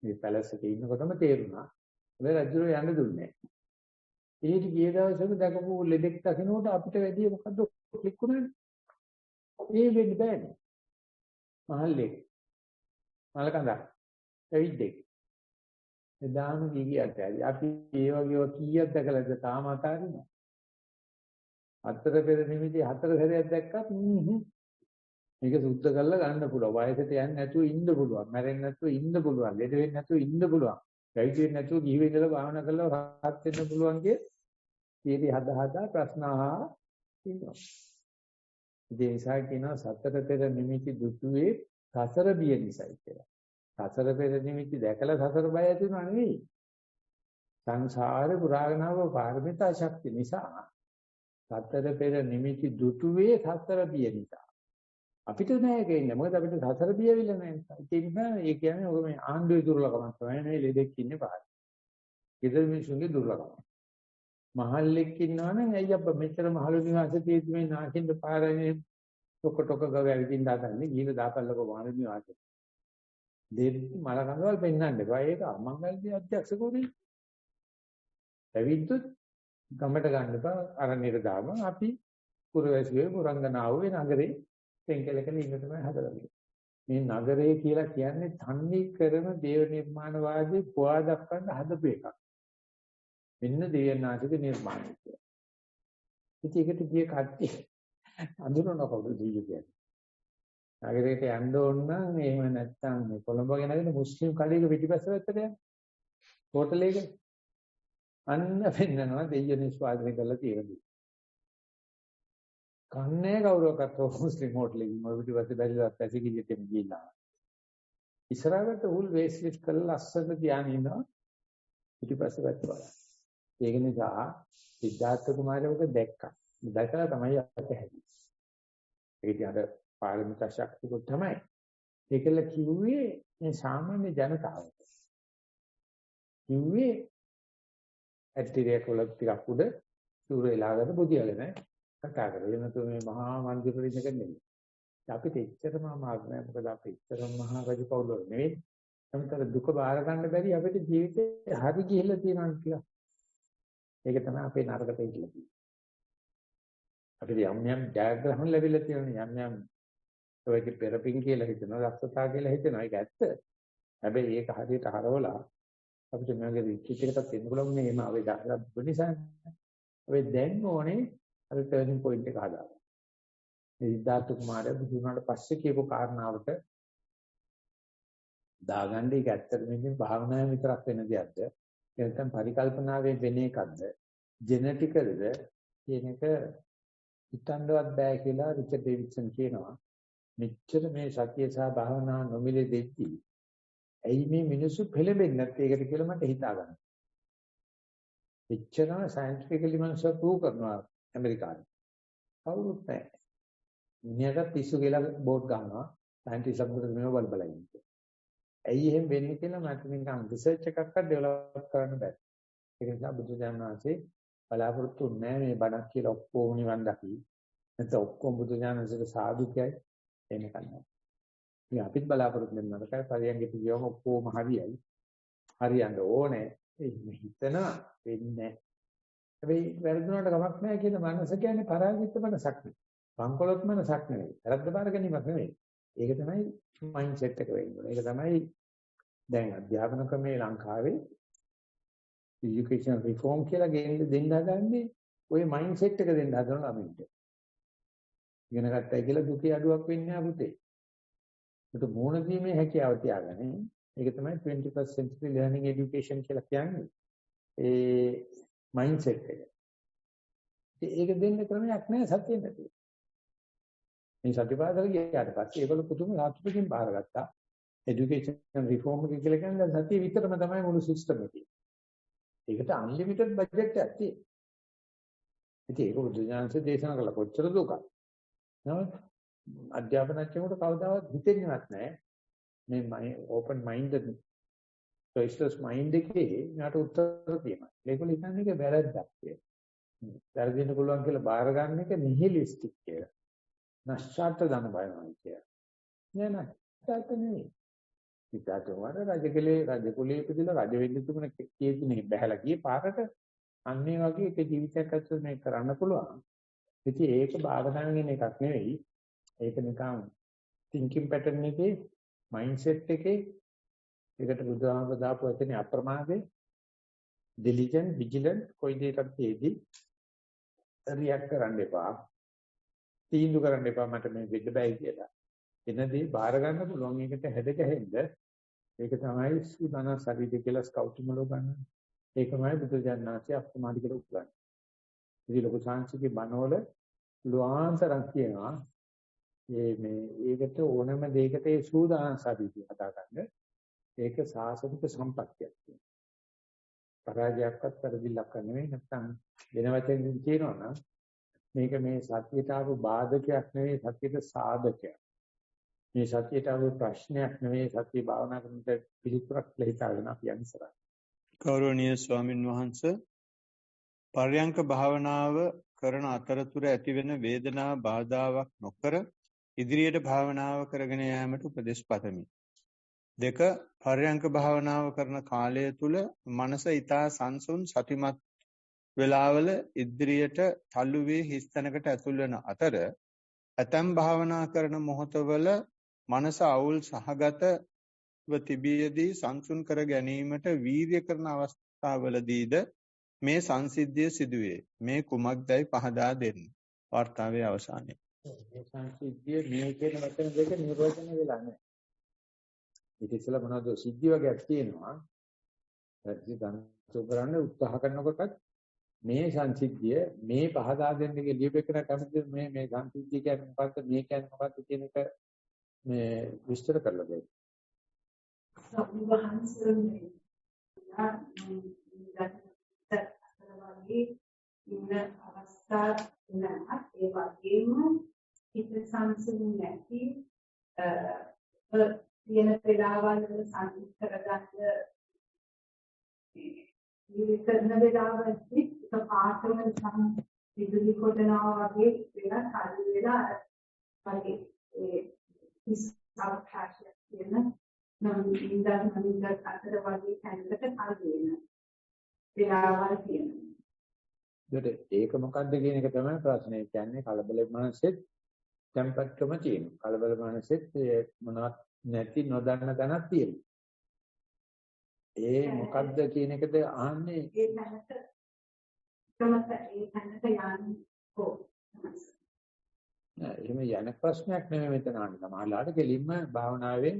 මේ පැලස් එකේ ඉන්නකොටම තේරුණා. මේ රජුර යන්න දුන්නේ නැහැ. ඊට ගිය දවසක දැකපු ලෙඩෙක් දකින්නකොට අපිට වැඩි මොකද්ද ක්ලික් වුණානේ. ඒ වෙන්න බෑනේ. මහල්ලේ. මලකඳා. ඇවිද්දෙක්. එදාම ගිහියට අපි ඒ වගේව කීයක් දැකලාද තාම අතාරිනවා. හතර පෙර නිමිති හතර සැරයක් දැක්කත් මේක සුද්ධ කරලා ගන්න පුළුවන්. වයසට යන්නේ නැතුව ඉන්න පුළුවන්. මැරෙන්නේ නැතුව ඉන්න පුළුවන්. ලෙඩ වෙන්නේ නැතුව ඉන්න පුළුවන්. පැවිදි වෙන්නේ නැතුව ගිහි වෙන්නලා භාවනා කරලා රහත් වෙන්න පුළුවන් කිය. ඊටි හදා ප්‍රශ්න අහා ඉන්නවා. ඒ නිසා කියනවා සතර පෙර නිමිති දුටුවේ සසර බිය නිසායි කියලා. සසර පෙර නිමිති දැකලා සසර බය ඇති වෙනව නෙවෙයි. සංසාරේ පුරාගෙනව පාරමිතා ශක්තිය නිසා සතර පෙර නිමිති දුටුවේ සසර බිය නිසා. අපිට නෑ කියන්නේ මොකද අපිට සසර බියවිල නෑ. ඒ නිසා ඒ කියන්නේ ඔක මේ ආණ්ඩුවේ දුර්ලභමක් තමයි මේ ලෙඩෙක් ඉන්නේ පහළ. ගෙදර මිනිස්සුන්ගේ දුර්ලභම. මහල්ලෙක් ඉන්නවනම් ඇයි අප්පා මෙච්චර මහලු නිවාසයේ මේ නාකින්ද පාරනේ ටොක ගව ඇවිදින්න හදන්නේ ගිහින් දාපල්ලකෝ මහලු නිවාසෙ. දෙත් මල කඳවල් පෙන්නන්න එපා. ඒක අමංගල්‍ය අධ්‍යක්ෂකෝනේ. ඇවිද්දොත් ගමට ගන්න එපා අරණියට දාම අපි පුරවැසියෝ පුරංගනාව වේ නගරේ තෙන්කලකල ඉන්න තමයි හදලා. මේ නගරය කියලා කියන්නේ තන්නේ කරන දේව නිර්මාණවාදී පුවා දක්වන්න හදපු එකක්. මෙන්න දේවනාථික නිර්මාණය කියලා. ඉතින් ඒකට ගිය කට්ටිය අඳුරන කවුද කියන්නේ. නගරයට යන්න ඕන නම් එහෙම නැත්නම් මේ කොළඹ ගෙනගෙන මුස්ලිම් කඩේක පිටිපස්ස පැත්තට යන්න. හෝටලයක අන්න වෙන්නනවා දෙයියෝ නිස්වාදනය කරලා තියෙන්නේ. කන්නේ කවුරක්වත් මුස්ලිම් හෝටලෙකින් ඔය පිටිපස්සේ බැරිවත් ඇසිකිලියට ගිහිල්ලා. ඉස්සරහට උල් වේස්ලිට් කරලා ලස්සනට ධානය ඉන්නවා පිටිපස්සේ පැත්ත බලන්න. ඒක නිසා සිද්ධාර්ථ කුමාරයෝක දැක්කා. දැකලා තමයි අපට හැදෙන්නේ. ඒක දිහාට පාරමිතා ශක්තියක තමයි. ඒකල කිව්වේ මේ සාමාන්‍ය ජනතාවට. කිව්වේ ඇට්ටිරියක් වල ටිකක් උඩ සූර්ය ලාගට බුදියල නැහැ. කතා කරගෙන නැතු මේ මහා මන්දිර පරිණක නෙමෙයි. අපිට එච්චරම අමාරු නෑ. මොකද අපි එච්චරම මහා රජ පවුල නෙවෙයි. නමුත් දුක බාර ගන්න බැරි අපිට ජීවිතේ හරි ගිහිල්ලා තියෙනවා කියලා. ඒක තමයි අපේ නරකට ඉන්නේ. අපිට යම් යම් ජයග්‍රහණ ලැබිලා තියෙනවා. යම් යම් ඔයගේ පෙරපින් කියලා හිතනවා, දක්ෂතා කියලා හිතනවා. ඒක ඇත්ත. හැබැයි ඒක හරියට හරවලා අපිට මේගේ රිට්‍රීට් එකකට එන්න පුළුවන් නේ. මේ අපි දාලා නිසා. අපි දැන් ඕනේ අර ටර්නින් පොයින්ට් එක හදාගන්න. මේ සිද්ධාර්ථ කුමාරයා බුදු වුණාට පස්සේ කියපු කාරණාවට දාගන්න එක ඇත්තට මේ භාවනාවේ විතරක් වෙන දෙයක්ද? නැත්නම් පරිකල්පනාවේ වෙන එකක්ද? ජෙනටිකල්ද කියන එක හිතන්නවත් බෑ කියලා රිචඩ් ඩේවිඩ්සන් කියනවා. මෙච්චර මේ සතිය සහ භාවනා නොමිලේ දෙද්දී ඇයි මේ මිනිස්සු පෙළඹෙන්නේ නැත්තේ? ඒකට කියලා මට හිතා ගන්න. එච්චරම සයන්ටිෆිකලි මනස ප්‍රූව් කරනවා ඇමරිකාවේ. කවුරුත් නැහැ. මිනිහට පිස්සු කියලා බෝඩ් ගන්නවා. සයන්ටිස්ට් අපිට මේව බල ඉන්නේ. ඇයි එහෙම වෙන්නේ කියලා මට නිකන් රිසර්ච් එකක්වත් ඩෙවලොප් කරන්න බෑ. ඒක නිසා බුදුදහම වාසේ බලාපොරොත්තු නැහැ මේ බණක් කියලා ඔක්කොම නිවන් දකි. නැත්නම් ඔක්කොම බුදුදහමසට සාදු කියයි එහෙම කරන්නේ. ඉතින් අපිත් බලාපොරොත්තු වෙනවා. ඒකයි පරියන්ගෙට ගියවම ඔක්කොම හරියයි. හරියන්න ඕනේ. ඒ හිතනවා වෙන්නේ නැහැ. හැබැයි වැරදුනට කමක් නැහැ කියන මනස කියන්නේ පරාජිත මනසක් නෙවෙයි. පංකොලොත් මනසක් නෙවෙයි. වැරද්ද බාර ගැනීමක් නෙවෙයි. ඒක තමයි මයින්ඩ් සෙට් එක වෙන්නේ. ඒක තමයි දැන් අධ්‍යාපන ක්‍රමයේ ලංකාවේ এডুকেෂන් රිෆෝම් කියලා දෙන්න හදන්නේ ওই මයින්ඩ් සෙට් එක දෙන්න හදන ළමයින්ට. ඉගෙන ගන්නයි කියලා දුකේ අඩුවක් වෙන්නේ නැහැ පුතේ. ඒක මූණ දීමේ හැකියාව තියාගන්න. ඒක තමයි 21st century learning education කියලා කියන්නේ. ඒ මයින්ඩ් සෙට් එක. ඒක දෙන්න ක්‍රමයක් නැහැ සත්‍යෙ නැති. මේ සතිපාසල ගියාට පස්සේ ඒගොල්ලෝ පුදුම සාතුටකින් බාරගත්තා. এডুকেෂන් රිෆෝම් එක කියලා කියන්නේ සතිය විතරම තමයි මුළු සිස්ටම් එකේ. ඒකට අන්ලිමිටඩ් බජට් එකක් තියෙනවා. ඉතින් ඒක බුදුජානක දේශනා කළ කොච්චර දුකක්. නේද? අධ්‍යාපනඥයෙකුට කවදාවත් හිතෙන්නේවත් නැහැ. මේ ඕපන් මයින්ඩඩ් choiceless mind එකේ යාට උත්තර තියෙනවා. ඒගොල්ලෝ හිතන්නේ ඒක වැරද්දක් කියලා. වැරදින්න පුළුවන් කියලා බාර ගන්න එක නිහිලිස්ටික් කියලා. නැස්චාට දන බයනවා කියලා. නෑ තාත්ත නෙවෙයි. පිටාතෝවර රජකුලේ ඉපදිලා රජ වෙන්න තුන කීතුනේ බහැලා ගියේ පාරට අන්නේ වගේ එක ජීවිතයක් ඇතුළත මේක කරන්න පුළුවන්. ඉතින් ඒක භාවනාවෙන් එකක් නෙවෙයි. ඒක නිකන් thinking pattern එකේ mindset එකේ ඒකට බුදුහාම දාපු වචනේ අප්‍රමාදේ diligent vigilant කොයි දෙයකටදී රියැක්ට් කරන්න එපා. තීන්දුව කරන්න එපා මට මේ වෙන්න බෑ කියලා. එනදී බාර ගන්න පුළුවන් ඒකට හැදගහෙන්න. ඒක තමයි සූදානම් ශරීරය කියලා ස්කවුටින් වල ගන්න. ඒකමයි බුදුජානනාංශය අප්‍රමාදී කියලා උගන්වන්නේ. ඉතින් ලොකු සංස්කෘතික බණවල ලුවාන්තරක් කියනවා. මේ ඒකට ඕනම දෙයකට ඒ සූදානම් ශරීරය හදා ගන්න. ඒක සාසනික සම්පත්තියක් කියනවා. පරාජයක්වත් පරිදිලක් නෙවෙයි නැත්නම් වෙන වචනෙන් කියනවා නම් මේක මේ සත්‍යයට ආපු බාධකයක් නෙවෙයි සත්‍යයට සාධකයක්. මේ සත්‍යයට ආපු ප්‍රශ්නයක් නෙවෙයි සත්‍ය භාවනා කරනට පිළිතුරක් ලෙහිතාගෙන අපි අනිසරයි. ගෞරවනීය ස්වාමින් වහන්සේ පර්යංක භාවනාව කරන අතරතුර ඇතිවෙන වේදනා බාධාවක් නොකර ඉදිරියට භාවනාව කරගෙන යාමට උපදෙස් පතමි. 2 පර්යංක භාවනාව කරන කාලය තුල මනස ඊතා සංසුන් සතිමත් වේලාවල ඉදිරියට තල්ලු වේ හිස්තැනකට ඇතුල් වෙන අතර ඇතම් භාවනා කරන මොහොතවල මනස අවුල් සහගතව තිබියදී සංසුන් කර ගැනීමට වීර්ය කරන අවස්ථාවලදීද මේ සංසිද්ධිය සිදුවේ. මේ කුමක්දයි පහදා දෙන්න. වාර්තාවේ අවසානයේ. මේ සංසිද්ධිය මේ කියන වචන දෙක නිර්වචනය වෙලා නැහැ. ඊට ඉස්සෙල්ලා මොනවද සිද්ධි වගේක් තියෙනවා. ඒකත් ගන්න කරන්න උත්සාහ කරනකොටත් මේ සංසිද්ධිය මේ පහදා දෙන්න ලියපෙකන කැමතිද මේ සංසිද්ධිය කියන්නේ මොකක්ද මේ කියන්නේ මොකක්ද කියන එක මේ විස්තර කරලා දෙන්න. ඉන්න අවස්ථා නෑ ඒ වගේම හිත සංසුන් නැති තියෙන වේලාවල් වල සංසිද්ධ කරගන්න විකරණ වේලාවදී පාඨම විදුලි කොටනවා වගේ වෙන කාර්ය වෙලා වගේ ඒ ඉස්සක්ෂය කියන නම් ඉඳන් අතර වගේ තැනකට කාර්ය වෙන වේලාවල් තියෙනවා. ඒක මොකද්ද කියන එක තමයි ප්‍රශ්නේ. කියන්නේ කලබල මනසෙත් tempatකම තියෙනවා. කලබල මනසෙත් මොනවත් නැති නොදන්න තැනක් තියෙනවා. ඒ මොකද්ද කියන එකද අහන්නේ. ඒ තැනට යන්නේ කොහොමද? එහෙම යන ප්‍රශ්නයක් නෙමෙයි මෙතන අහන්නේ. සමහරවිට කෙලින්ම භාවනාවෙන්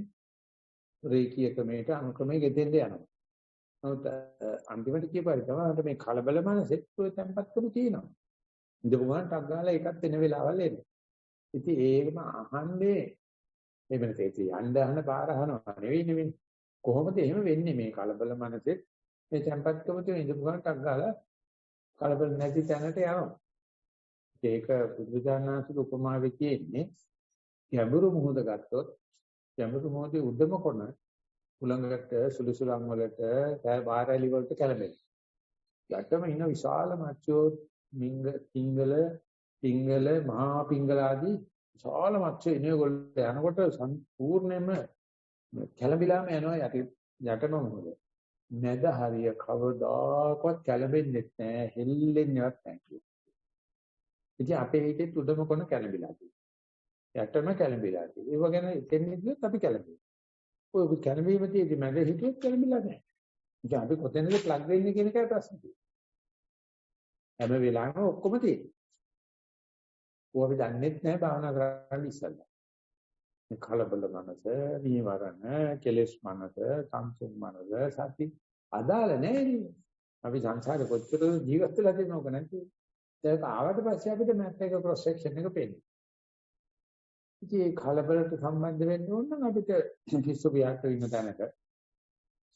රේකී ක්‍රමයට අනුක්‍රමයේ ගෙදෙන්න යනවා. නමුත් අන්තිමට කියපාරි තමයි මේ කලබල මනසෙත් ඔය tempatකම තියෙනවා. ඉඳපු ගමන් ටක් ගාලා ඒකත් එන වෙලාවල් එන්නේ. ඉතින් ඒකම අහන්නේ එබැවින් තේටි යන්න අහන පාර අහනවා නෙවෙයි. කොහොමද එහෙම වෙන්නේ මේ කලබල මනසෙත් මේ tempatකම තියෙන ඉඳපු ගමන් ටක් ගාලා කලබල නැති තැනට යනවා. ඒක බුදුජානනාංශික උපමාවේ කියන්නේ ගැඹුරු මුහුද ගත්තොත් ගැඹුරු මුහුදේ උඩම කොන උලංගකට සුළුසුලන් වලට බාරැලි වලට කැළඹෙනවා. යටම ඉන්න විශාල මච්චෝ පිංගල මහා පිංගල ආදී විශාල මච්චෝ ඉනේගොල්ලෝ යනකොට සම්පූර්ණයෙන්ම කැළඹිලාම යනවා යටම මොකද නැද හරිය කවදාකවත් කැළඹෙන්නේ නැහැ හෙල්ලෙන්නේවත් නැහැ. ඉතින් අපේ හිතේ උඩම කොන කැළඹිලා තියෙනවා. යටම කැළඹිලා තියෙනවා. ඒව ගැන එතෙන්දිත් අපි කැළඹෙනවා. ඔය කැළඹීම තියෙදි මැද හිටියොත් කැළඹිලා නැහැ. ඉතින් අපි කොතැනද ප්ලග් වෙන්නේ කියන එකයි ප්‍රශ්නේ තියෙන්නේ. හැම වෙලාවෙම ඔක්කොම තියෙනවා. ඕවා අපි දන්නේත් නැහැ භාවනා කරන්න ඉස්සෙල්ලා. මේ කලබල මනස, නීවරණ, කෙලෙස් මනස, සංසුන් මනස, සති අදාළ නැහැ නේද? අපි සංසාරේ කොච්චර ජීවත් වෙලා තියෙනවද නැති. ඒක ආවට පස්සේ අපිට මැප් එක ක්‍රොස් සෙක්ෂන් එක පේනවා. ඉතින් මේ කලබලට සම්බන්ධ වෙන්න ඕන නම් අපිට කිස්සු පියාට ඉන්න තැනක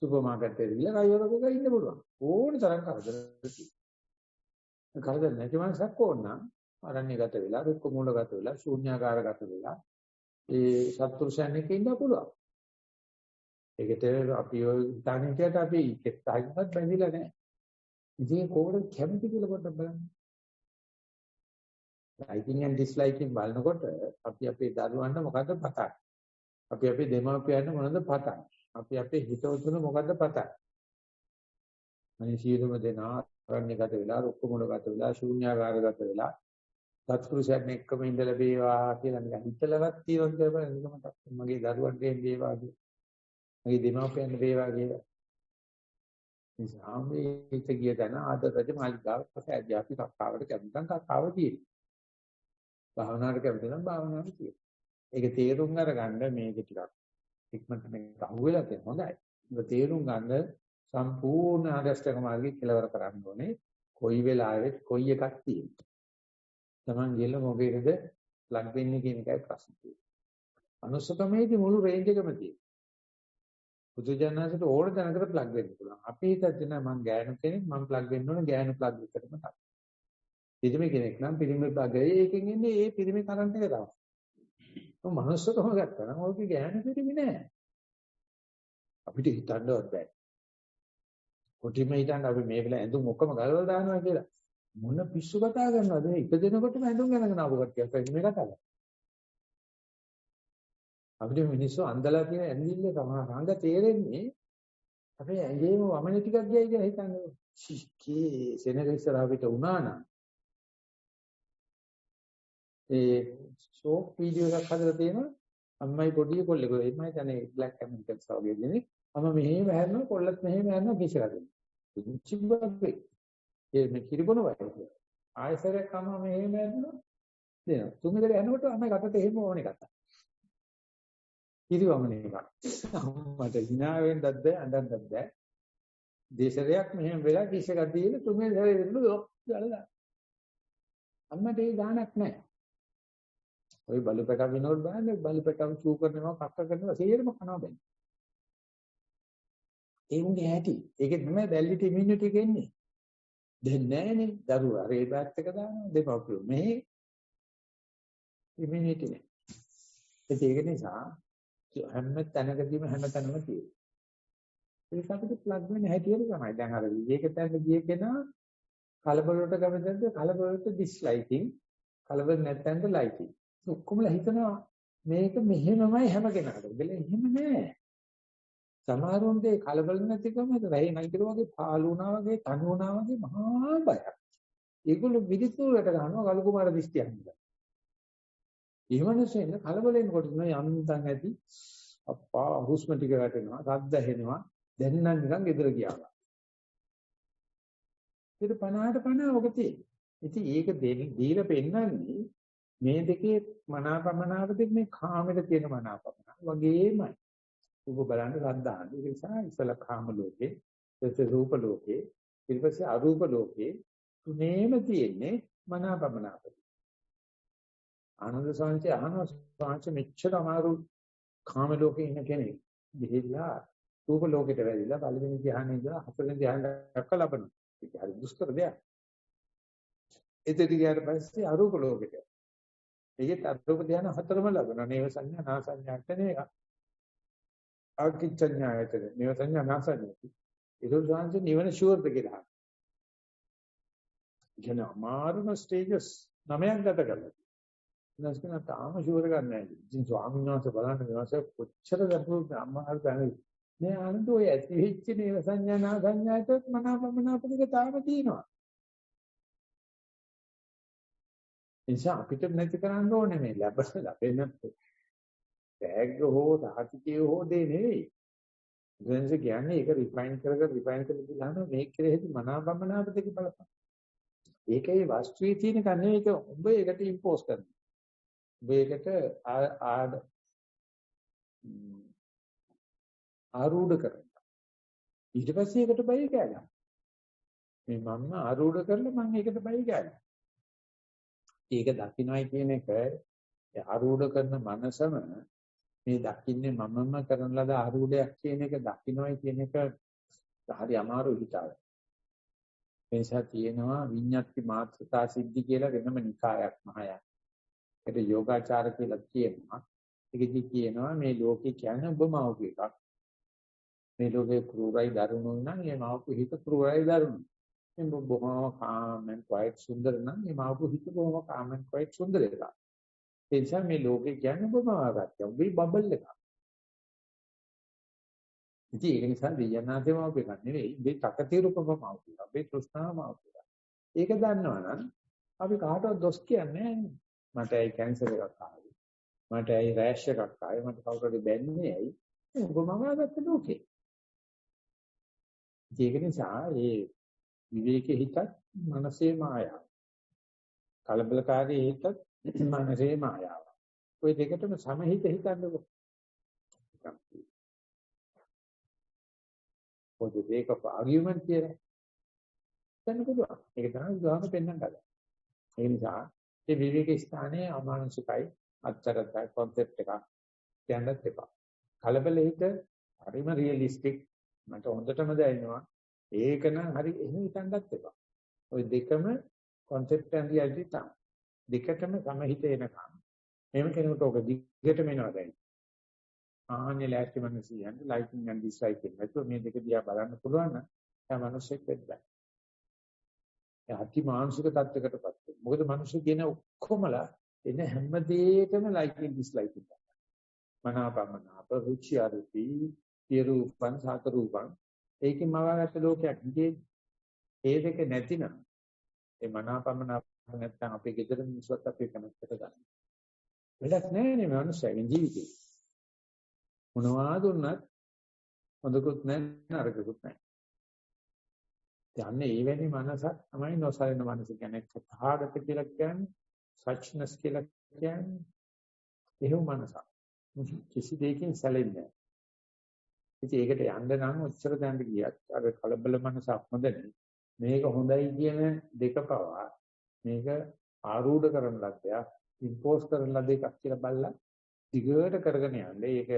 සුපර් මාකට් එකේ ගිහලා කයිවරක ඉන්න පුළුවන්. ඕන තරම් කරදර තියෙනවා. කරදර නැති මනසක් ඕන නම් අරණ්‍යගත වෙලා, රුක්ක මූලගත වෙලා, ශූන්‍යාකාරගත වෙලා ඒ සත්පුරුෂයන් එක්ක ඉන්න පුළුවන්. ඒකට අපි ඔය ධානයට අපි එක්කයිවත් බැඳිලා නැහැ. ඉතින් කොහොමද කැමති කියලා පොඩ්ඩක් බලන්න. liking and disliking බලනකොට අපි අපේ දරුවන්ට මොකද්ද පතන්නේ? අපි අපේ දෙමාපියන්ට මොනවද පතන්නේ? අපි අපේ හිතවතුන මොකද්ද පතන්නේ? අනේ සියලුම දෙනා අරණ්‍යගත වෙලා, රුක්ක මූලගත වෙලා, ශූන්‍යාකාරගත වෙලා සත්පුරුෂයන් එක්කම ඉඳලා බේවා කියලා නිකන් හිතලවත් තියෙනවා කියලා නිකමට මගේ දරුවන්ට වේවා කියලා. මගේ දෙමාපියන්ට වේවා කියලා. නිසා මේ හිත ගිය තැන ආද රජ මාලිගාව පස්සේ අපි කක්කාවට කැමතිනම් කක්කාව තියෙනවා. භාවනාවට කැමති නම් භාවනාවට තියෙනවා. ඒක තේරුම් අරගන්න මේක ටිකක් ඉක්මනට මේක අහුවෙලා තියෙන හොඳයි. ඒක තේරුම් ගන්න සම්පූර්ණ ආගස්ඨක මාර්ගය කෙලවර කරන්න ඕනේ. කොයි වෙලාවෙත් කොයි එකක් තියෙනවා. Taman ගිහල මොකේද ප්ලග් වෙන්නේ කියන එකයි ප්‍රශ්නේ තියෙන්නේ. අනුසකමේදී මුළු රේන්ජ් එකම තියෙනවා. බුදුජානනාථට ඕන තැනකට ප්ලග් වෙන්න පුළුවන්. අපි හිතන්නේ මම ගෑනු කෙනෙක් මම ප්ලග් වෙන්න ඕන ගෑනු ප්ලග් එකටම තමයි. පිරිමි කෙනෙක් නම් පිරිමි ප්ලග් එකකින් එන්නේ ඒ පිරිමි කරන්ට් එක තමයි. ඔය මනුස්සකම ගත්තා නම් ඔක ගෑනු පිරිමි නෑ. අපිට හිතන්නවත් බෑ. කොටිම හිතන්න අපි මේ වෙලාව ඇඳුම් ඔක්කොම ගලවලා දානවා කියලා. මොන පිස්සු කතා කරනවද මේ ඉපදෙනකොටම ඇඳුම් ගනගෙන ආපු කට්ටියක් වගේ මේ කතාව. අපිට මිනිස්සු අන්දලා තියෙන ඇඳිල්ල තමයි රංග තේරෙන්නේ. අපේ ඇඟේම වමනේ ටිකක් ගියයි කියලා හිතන්නේ. සික්කේ සෙනග ඉස්සරහ පිට වුණා නම් ඒ ෂෝක් වීඩියෝ එකක් හදලා තියෙනවා. අම්මයි පොඩි කොල්ලෙකුයි එimai තනේ බ්ලැක් ඇමරිකන්ස් වගේ දෙන්නේ. අම්ම මෙහෙම හැරෙනවා කොල්ලත් මෙහෙම හැරෙනවා කිසිලා දෙන්නේ. පුංචි බබ්බේ. මේ කිරිබොන වගේ. ආයසරයක් අම්ම මෙහෙම හැරෙනවා දෙනවා. තුන්වෙනි දේ යනකොට අම්මයි කටට එහෙම ඕනේ කතා. කිරිවමනේ එකක්. අම්මට hina වෙන්නත් බෑ අඬන්නත් බෑ. දේශරයක් මෙහෙම වෙලා කිස් එකක් දීලා තුන්වෙනි දේ දෙන්න ලොක් දාලා. අම්මට ඒ දානක් නැහැ. ඔය බලුපැට විනෝඩ බලන්නේ බලුපැටව චූ කරනවා කක්ක කරනවා සේරම කනවා බෑ. ඒ උනේ ඇති. ඒකේ තමයි වැලිඩිටි ඉමුනිටි එක එන්නේ. දැන් නෑනේ දරුවා රේ බෑත් එක දානවා දෙපපුව. මේ ඉමුනිටි නෑ. ඒක නිසා හැම තැනකදීම හැම තැනම තියෙනවා. ඒක අපිට ප්ලග් වෙන්න හැටියට තමයි. දැන් අර විවේක තැනක ගිය කෙනා කලබල වලට කැමතිද කලබල වලට ඩිස්ලයිකින් කලබල නැත්නම් ලයිකින්. ඔක්කොමලා හිතනවා මේක මෙහෙමමයි හැම කෙනාටම. බෙල එහෙම නෑ. සමහරුන්ට ඒ කලබල නැතිකම රැහි නැගිටින වගේ පාළු වුණා වගේ තනු වුණා වගේ මහා බයක්. ඒගොල්ලෝ විදිතුරට ගන්නවා ගලු කුමාර දිස්තියක් නේද. ඊවනසෙන් කලබල වෙනකොට නෝ යන්තම් ඇති අප්පා හුස්ම ටික වැටෙනවා රද්ද ඇහෙනවා දැන් නම් නිකන් ගෙදර ගියා. ඒක 50ට 50 ඔක තියෙන්නේ. ඉතින් ඒක දීලා පෙන්නන්නේ මේ දෙකේ මනාපමනාප දෙක මේ කාමෙට තියෙන මනාපමනාප වගේමයි. ඔබ බලන්න සද්දාන. ඒ නිසා ඉස්සල කාම ලෝකේ, ඊට රූප ලෝකේ, ඊට පස්සේ අරූප ලෝකේ තුනේම තියෙන්නේ මනාපමනාප. ආනන්ද සාංශය අහනවා සාංශ මෙච්චර අමාරු කාම ලෝකේ ඉන්න කෙනෙක් ගිහිල්ලා රූප ලෝකෙට වැදිලා පළවෙනි ධ්‍යානෙ ඉඳලා හතරවෙනි ධ්‍යානෙ දක්වා ලබනවා. ඒක හරි දුෂ්කර දෙයක්. එතෙදි ගියාට පස්සේ අරූප ලෝකෙට. ඒකත් අරූප ධ්‍යාන හතරම ලබනවා. නේව සංඥා නා සංඥාටනේ ආකිච්ඡඤ්ඤායතන. නේව සංඥා නා සංඥා. ඒක සාංශ නිවන ෂුවර්ද කියලා. කියන අමාරුම ස්ටේජස් 9ක් ගත කරලා. නැස්කන තාම ෂුවර් ගන්න නැහැ. ඉතින් ස්වාමීන් වහන්සේ බලන්න මේවාසේ කොච්චර ගැඹුරු අමාරු දැනෙයි. මේ ආනන්ද ඔය ඇති වෙච්ච නේව සංඥා නා සංඥායතත් මනාපමනාපදික තාම තියෙනවා. එනිසා අපිට නැති කරන්න ඕනේ මේ ලැබෙන ටැග් හෝ සාහිත්‍ය හෝ දෙ නෙවෙයි. දැන්ස කියන්නේ ඒක රිෆයින් කරගෙන ගිහලා මේක කෙරෙහි මනාපමනාප දෙක බලපන්. ඒකේ වස්තුවේ තියෙන කන්නේ ඒක ඔබ ඒකට ඉම්පෝස් කරනවා. ඔබ ඒකට ආරූඪ කරනවා. ඊට පස්සේ ඒකට බයි කෑගන්න. මේ මම ආරූඪ කරලා මම ඒකට බයි කෑගන්න. ඒක දකින්නයි කියන එක ආරූඪ කරන මනසම මේ දකින්නේ මමම කරන ලද ආරූඪයක් කියන එක දකින්නයි කියන එක හරි අමාරු හිතාගන්න. ඒ නිසා තියෙනවා විඤ්ඤාති මාත්‍රතා සිද්ධි කියලා වෙනම නිකායක් මහායාන. ඒක යෝගාචාර කියලා කියනවා. ඒකෙදි කියනවා මේ ලෝකේ කියන්නේ උපමාවක එකක්. මේ ලෝකේ ක්‍රූරයි දරුණුයි නම් මේ මාවක හිත ක්‍රූරයි දරුණුයි. මේ බොහොම කාමෙන් ක්වයිට් සුන්දර නම් මේ මාවක හිත බොහොම කාමෙන් ක්වයිට් සුන්දර එකක්. ඒ නිසා මේ ලෝකේ කියන්නේ උපමාවක්. ඔබේ බබල් එකක්. ඉතින් ඒක නිසා දෙයනාතේම ඔබ එකක් නෙවෙයි. මේ තකතිරුපමව කියලා. ඔබේ තෘෂ්ණාවම කියලා. ඒක දන්නවනම් අපි කාටවත් දොස් කියන්නේ නැහැ. මට ඇයි කැන්සර් එකක් ආවේ? මට ඇයි රෑෂ් එකක් ආවේ? මට කවුරුහරි බැන්නේ ඇයි? ඔබ මවාගත්ත ලෝකේ. ඒක නිසා මේ විවේකයේ හිතත් මනසේ මායාව. කලබලකාරී හිතත් මනසේ මායාව. ওই දෙකටම සමහිත හිතන්නකො. පොදු දෙක ආගියුමන්ට් කියලා. දැන් පුළුවන්. ඒක තමයි ගාම පෙන්වන්න හදන්නේ. ඒ නිසා මේ විවේක ස්ථානයේ අමානුෂිකයි අත්තරයි concept එකක් කියන්නත් එපා. කලබල හිත හරිම රියලිස්ටික් මට හොඳටම දැනෙනවා. ඒක නම් හරි එහෙම හිතන්නත් එපා. ওই දෙකම concept and reality තමයි. දෙකටම සමහිත එනකම්. එහෙම කෙනෙකුට ඔක දිගටම එනවා දැන්. ආන්නේ ලෑස්ති මනසින් යන්නේ liking and disliking. නැත්නම් මේ දෙක දිහා බලන්න පුළුවන් නම් එයා මිනිස්සෙක් වෙන්න. එයා අති මානසික තත්යකටපත් වෙනවා. මොකද මිනිස්සු කියන ඔක්කොමලා එන හැම දෙයකම liking disliking. මනාපමනාප රුචි අරුචි පිරූපං සාකරූපං ඒකේ මවාගත්ත ලෝකයක් ඉතින් ඒ දෙක නැතිනම් ඒ මනාපමනාප නැත්නම් අපේ ගෙදර මිනිස්සුත් අපේ කනකට ගන්න. වෙලක් නැහැ නේ මනුස්සයගේ ජීවිතේ. මොනවා දුන්නත් හොඳකුත් නැහැ නරකකුත් නැහැ. යන්නේ ඊවැනි මනසක් තමයි නොසලෙන මනස කියන්නේ. තථාගත කියලා කියන්නේ සච්නස් කියලා කියන්නේ එහෙම මනසක්. කිසි දෙයකින් සැලෙන්නේ නැහැ. ඉතින් ඒකට යන්න නම් ඔච්චර දැනට ගියත් අර කලබල මනසක් හොඳනේ. මේක හොඳයි කියන දෙක පවා මේක ආරූඪ කරන ලද්දයක්, ඉම්පෝස් කරන ලද්ද එකක් කියලා බලලා දිගට කරගෙන යන්නේ. ඒක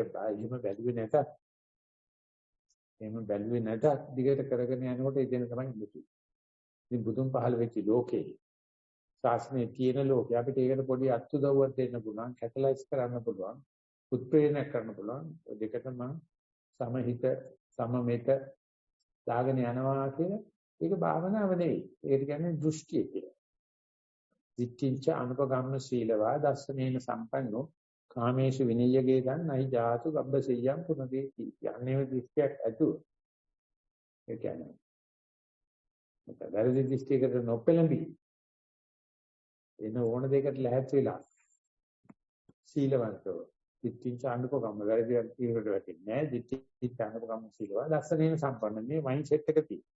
එහෙම බැලුවේ නැතත් දිගට කරගෙන යනකොට ඉතින් තමයි ඉන්නේ. ඉතින් බුදුන් පහළ වෙච්ච ලෝකේ ශාස්ත්‍රයේ තියෙන ලෝකේ අපිට ඒකට පොඩි අත්උදව්වක් දෙන්න පුළුවන්, කැටලයිස් කරන්න පුළුවන්, උත්ප්‍රේරණය කරන්න පුළුවන්. ඔය දෙකටම සමහිත සමමෙත දාගෙන යනවා කියලා ඒක භාවනාව නෙවෙයි. ඒකට කියන්නේ දෘෂ්ටිය කියලා. දිට්ඨිංච අනුපගම්ම සීලවා දස්සනේන සම්පන්නෝ කාමේසු විනය්‍යගේ ගන්නයි ජාතු ගබ්බසෙය්‍යම් පුනදී කියන්නේ දෘෂ්ටියක් ඇතුව. ඒ කියන්නේ වැරදි දෘෂ්ටියකට නොපෙළඹී එන ඕන දෙයකට ලැහැත් වෙලා සීලවන්තව දිට්ඨිංච අනුපගම්ම වැරදි තීරයට වැටෙන්නේ නැහැ. දිට්ඨිංච අනුපගම්ම සීලවා දස්සනේන සම්පන්න මේ මයින්ඩ් සෙට් එක තියෙනවා.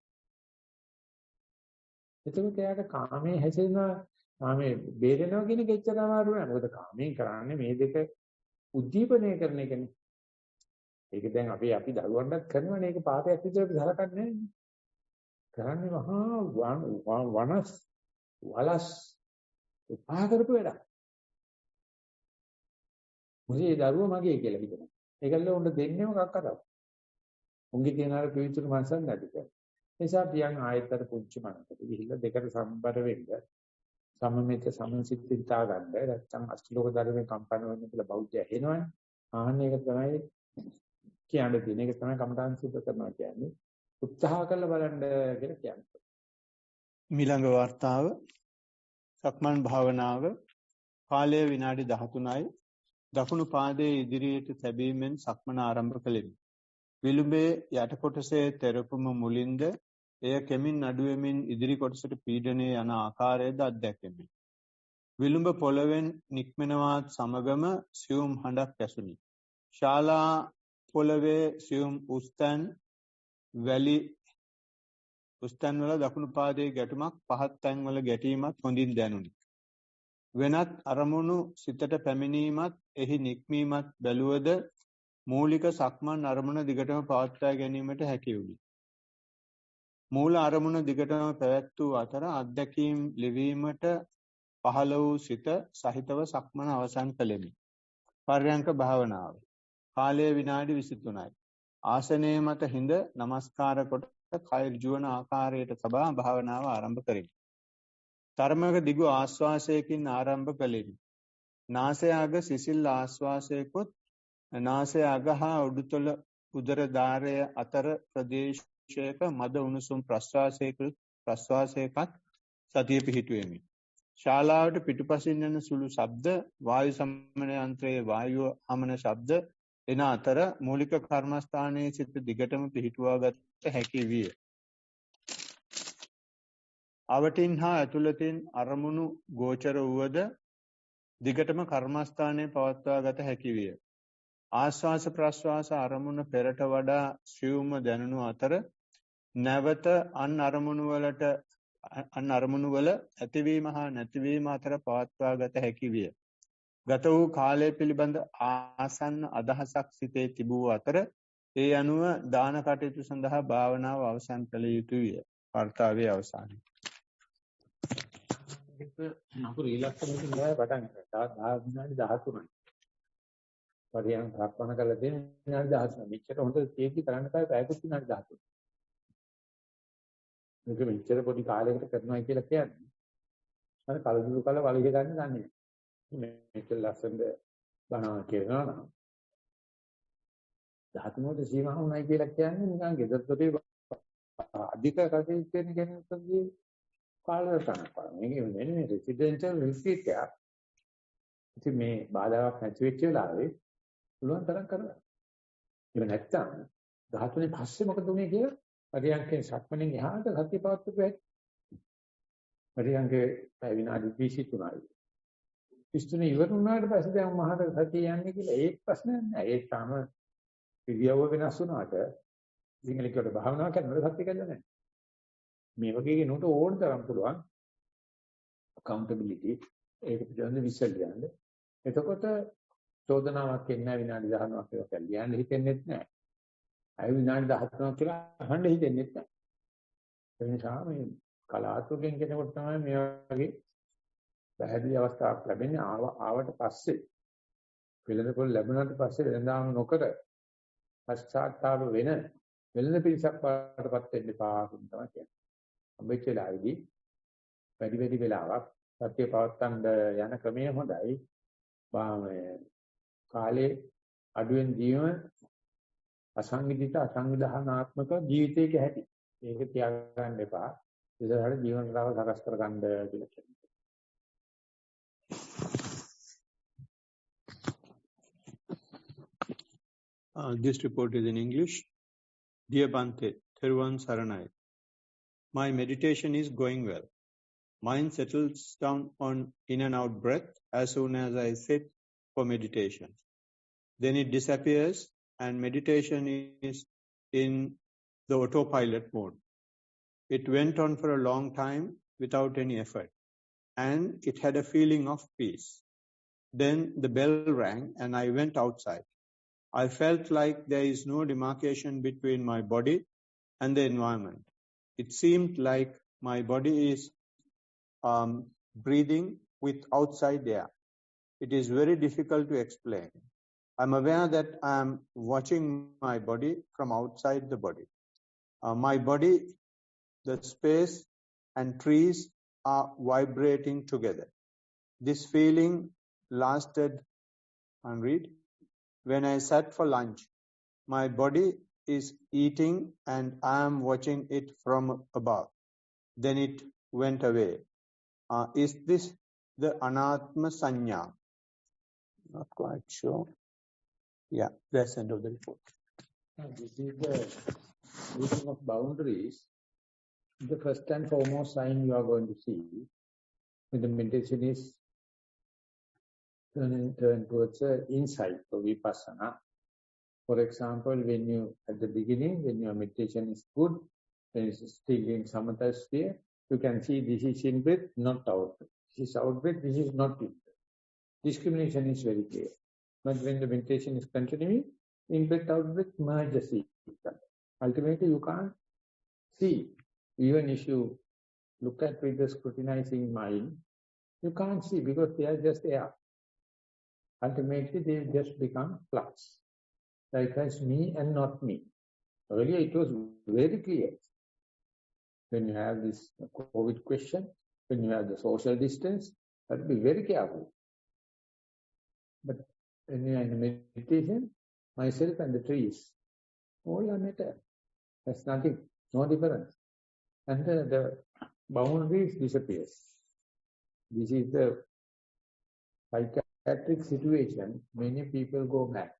එතකොට එයාට කාමයේ හැසිරෙනවා කාමයේ බේරෙනවා කියන එක එච්චර අමාරු නෑ. මොකද කාමයෙන් කරන්නේ මේ දෙක උද්දීපනය කරන එකනේ. ඒක දැන් අපි දරුවන්ටත් කරනවනේ. ඒක පාපයක් විදිහට සලකන්නේ නෑනේ. කරන්නේ මහා වලස් උපා කරපු වැඩක්. මොකද දරුවා මගේ කියලා හිතනවා. ඒකල්ල උන්න දෙන්නේ මොකක් කරා. උන්ගේ තියෙන අර පිවිතුරු මනසක් නැති කර. නිසා පියන් ආයතර පුංචි මනසට ගිහිල්ලා දෙකට සම්බර වෙන්න සමමිත සමසිතිතා ගන්න නැත්නම් අෂ්ටලෝක ධර්මයේ කම්පන වෙන්න කියලා බෞද්ධය එනවනේ. ආන්න ඒක තමයි කියන්නේ. තියෙන එක තමයි කමඨාන් සුද්ධ කරනවා කියන්නේ. උත්සාහ කරලා බලන්න කියලා කියන්නේ. ඊළඟ වார்த்தාව සක්මන් භාවනාව කාලය විනාඩි 13යි. දකුණු පාදයේ ඉදිරියට තැබීමෙන් සක්මන ආරම්භ කළෙමි. විලුඹේ යට කොටසේ තෙරපුම මුලින්ද එය කෙමින් අඩුවෙමින් ඉදිරි කොටසට පීඩනයේ යන ආකාරයද අත්දැකෙමි. විලුඹ පොළවෙන් නික්මනවත් සමගම සියුම් හඬක් ඇසුනි. ශාලා පොළවේ සියුම් උස්තන් වල දකුණු පාදයේ ගැටුමක් පහත් තැන්වල ගැටීමත් හොඳින් දැනුනි. වෙනත් අරමුණු සිතට පැමිණීමත් එහි නික්මීමත් බැලුවද මූලික සක්මන් අරමුණ දිගටම පවත්වා ගැනීමට හැකි වුණි. මූල අරමුණ දිගටම පැවැත්වූ අතර අත්දැකීම් ලිවීමට පහළ වූ සිත සහිතව සක්මන අවසන් කළෙමි. පර්යංක භාවනාව. කාලය විනාඩි 23යි. ආසනයේ මත හිඳ නමස්කාර කොට කය ඍජුවන ආකාරයට තබා භාවනාව ආරම්භ කරමි. තරමක දිගු ආශ්වාසයකින් ආරම්භ කළෙමි. නාසය අග සිසිල් ආශ්වාසයකොත් නාසය අග හා උඩුතල උදර ධාරය අතර ප්‍රදේශයක මද උණුසුම් ප්‍රශ්වාසයකත් සතිය පිහිටුවෙමි. ශාලාවට පිටුපසින් යන සුළු ශබ්ද වායු සමන යන්ත්‍රයේ වායුව හමන ශබ්ද එන අතර මූලික කර්මස්ථානයේ සිට දිගටම පිහිටුවාගත හැකි විය. අවටින් හා ඇතුළතින් අරමුණු ගෝචර වූවද දිගටම කර්මස්ථානයේ පවත්වාගත හැකි විය. ආශ්වාස ප්‍රශ්වාස අරමුණ පෙරට වඩා සියුම්ව දැනුණු අතර නැවත අන් අරමුණු වල ඇතිවීම හා නැතිවීම අතර පවත්වා ගත හැකි විය. ගත වූ කාලය පිළිබඳ ආසන්න අදහසක් සිතේ තිබූ අතර ඒ අනුව දාන කටයුතු සඳහා භාවනාව අවසන් කළ යුතු විය. වර්තාවේ අවසානය. ඒක නපුර ඉලක්කමකින් ගාය පටන් ගත්තා. විනාඩි 13යි. පරියන් ප්‍රාප්තන කළ දෙන විනාඩි 13. මෙච්චර හොඳ තේකි කරන්න බෑ පැයකුත් විනාඩි 13. මේක මෙච්චර පොඩි කාලයකට කරනවා කියලා කියන්නේ. අර කලදුරු කල වලිග ගන්න දන්නේ නැහැ. මේක ලස්සනද බණා කියනවා නම් 13ට සීමා වුණයි කියලා කියන්නේ නිකන් ගෙදරතොටේ අධික කටයුතු කරන කෙනෙකුගේ කාලසටහනක් වගේ. මේක නෙමෙයි රෙසිඩෙන්ෂල් රිට්‍රීට් එකක්. ඉතින් මේ බාධාවක් නැති වෙච්ච වෙලාවේ පුළුවන් තරම් කරනවා. ඒක නැත්තම් 13 පස්සේ මොකද උනේ කියලා පරියන්කේ සක්මණෙන් එහාට සතිය පවත්වපු හැටි. පරියන්කේ විනාඩි 23යි. 23 ඉවර වුණාට පස්සේ දැන් මහත සතිය යන්නේ කියලා ඒක ප්‍රශ්නයක් නෑ. ඒක තාම පිළියව වෙනස් වුණාට සිංහලිකවට භාවනා කරනකොට සතිය කැඩලා නෑ. මේ වගේ කෙනෙකුට ඕන තරම් පුළුවන් accountability ඒක පිළිබඳ විශ්ලේෂණය. එතකොට චෝදනාවක් එන්නේ විනාඩි 19ක් කියලා කියන්න හිතෙන්නේ නැහැ. අය විනාඩි 13ක් කියලා අහන්න හිතෙන්නේ නැහැ. ඒ නිසා මේ කලාතුරකින් කෙනෙකුට තමයි මේ වගේ පැහැදිලි අවස්ථාවක් ලැබෙන්නේ. ආවට පස්සේ වෙළඳපොළ ලැබුණාට පස්සේ වෙළඳාම නොකර පශ්චාත්තාප වෙන වෙළඳ පිරිසක් වඩපත් වෙන්න එපා කියන තමයි කියන්නේ. අම්බෙච්ච වෙලාවේදී වැඩි වෙලාවක් සත්‍ය පවත්තන්න යන ක්‍රමය හොඳයි. කාලේ අඩුවෙන් ජීවන අසංවිධිත අසංවිධානාත්මක ජීවිතයක ඇති. ඒක තියාගන්න එපා. ඉතින් ජීවන රටාව සකස් කරගන්න කියලා කියනවා. This report is in English. Dear Bante, Theruvan Saranai. My meditation is going well. Mind settles down on in and out breath as soon as I sit for meditation. Then it disappears and meditation is in the autopilot mode. It went on for a long time without any effort and it had a feeling of peace. Then the bell rang and I went outside. I felt like there is no demarcation between my body and the environment. It seemed like my body is breathing with outside air. It is very difficult to explain. I'm aware that I'm watching my body from outside the body. My body, the space and trees are vibrating together. This feeling lasted, and read, when I sat for lunch. My body is eating and I am watching it from above. Then it went away. Is this the Anatma Sanya? Not quite sure. Yeah, that's the end of the report. This is the using of boundaries. The first and foremost sign you are going to see when the meditation is turn towards insight for vipassana. For example, when you at the beginning, when your meditation is good, when it's still in samatha sphere, you can see this is in breath, not out breath. This is out breath, this is not in breath. Discrimination is very clear. But when the meditation is continuing, in breath, out breath, merges each other. Ultimately, you can't see. Even if you look at with the scrutinizing mind, you can't see because they are just air. Ultimately, they just become flux. Like as me and not me. Earlier, it was very clear. When you have this COVID question, when you have the social distance, you have to be very careful. But when you are in meditation, myself and the trees, all are matter. There's nothing, no difference. And the boundaries disappears. This is the psychiatric situation. Many people go mad.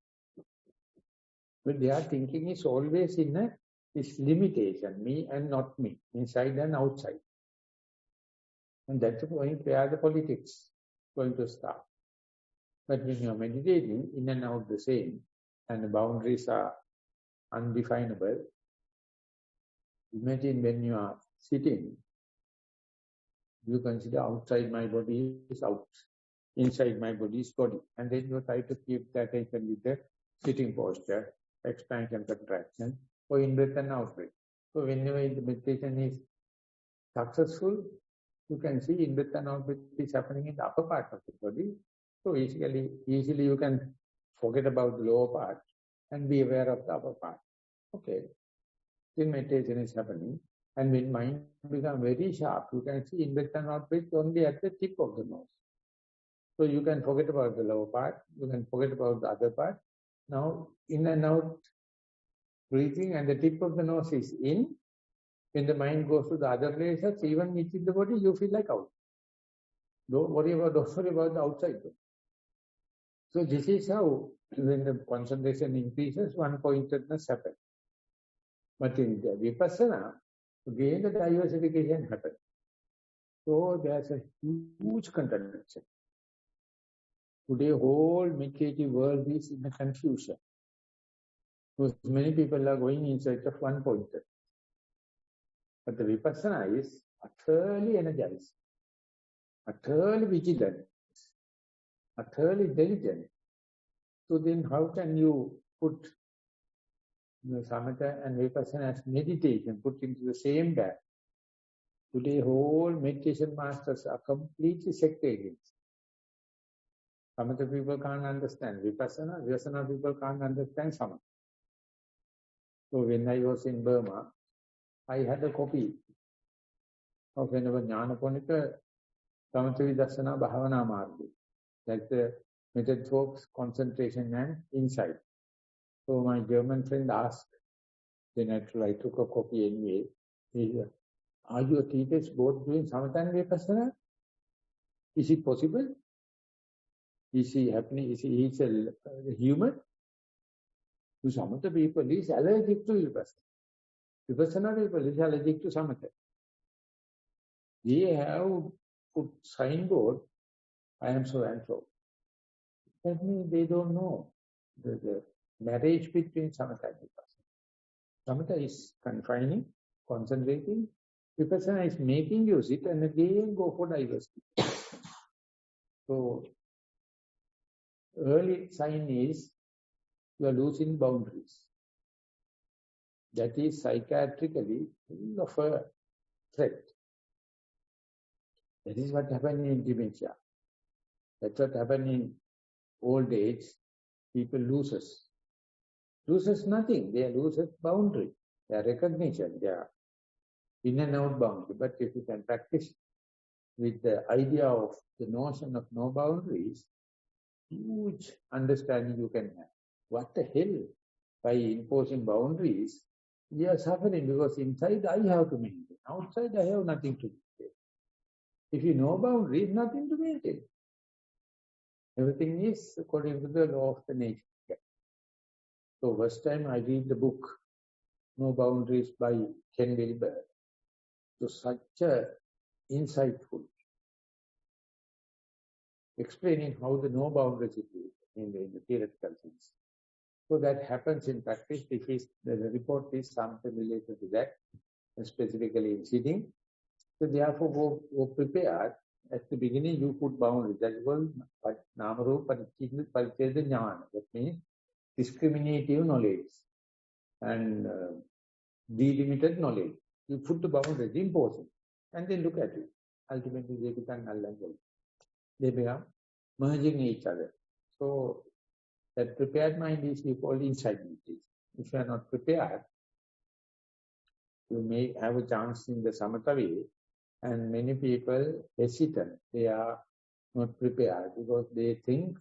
But their thinking is always in this limitation, me and not me, inside and outside. And that's the point where the politics is going to start. But when you are meditating, in and out the same, and the boundaries are undefinable, Imagine when you are sitting, you consider outside my body is out, inside my body is body. And then you try to keep the attention with the sitting posture, expansion, contraction, or in-breath and out-breath. So whenever the meditation is successful, you can see in-breath and out-breath is happening in the upper part of the body. So easily you can forget about the lower part and be aware of the upper part. Okay. Then meditation is happening. And when mind becomes very sharp, you can see in-breath and out-breath only at the tip of the nose. So you can forget about the lower part, you can forget about the other part. Now, in and out breathing and the tip of the nose is in. When the mind goes to the other places, even within the body, you feel like out. Don't worry about the outside. So this is how, when the concentration increases, one-pointedness happens. But in the Vipassana, again the diversification happens. So there's a huge contradiction. Today, whole meditative world is in a confusion. Because many people are going in search of one-pointed. But the Vipassana is utterly energized, utterly vigilant, utterly diligent. So then how can you put Samatha and Vipassana as meditation, put into the same bag? Today, whole meditation masters are completely sectarian. Samatha people can't understand Vipassana, Vipassana people can't understand Samatha. So when I was in Burma, I had a copy of whenever Jnanaponika Samatha Vipassana Bhavana Marga. That's the method for concentration and insight. So my German friend asked, then I took a copy anyway. He said, are your teachers both doing Samatha and Vipassana? Is it possible? Is he happening? Is he a human? To Samatha people is allergic to Vipassana. Vipassana people is allergic to Samatha. They have put signboard, I am so and so. That means they don't know the marriage between Samatha and Vipassana. Samatha is confining, concentrating. Vipassana is making you sit and again go for diversity. So, early sign is you are losing boundaries. That is psychiatrically full of a threat. That is what happened in dementia. That's what happened in old age. People loses nothing. They loses boundary. Their recognition, their in and out boundary. But if you can practice with the idea of the notion of no boundaries, huge understanding you can have. What the hell? By imposing boundaries, we are suffering because inside I have to maintain. Outside I have nothing to maintain. If you know boundaries, nothing to maintain. Everything is according to the law of the nature. So first time I read the book, No Boundaries by Ken Wilber. So such a insightful, explaining how the no boundaries is in the theoretical sense. So that happens in practice. The report is something related to that, and specifically in sitting. So therefore, go prepared. At the beginning, you put boundaries. That is called Namaru Paricheda Jnana. That means discriminative knowledge and delimited knowledge. You put the boundaries, impose it, and then look at it. Ultimately, they become null and void. They become merging each other. So that prepared mind is called insight meditation. If you are not prepared, you may have a chance in the Samatha way, and many people hesitant. They are not prepared because they think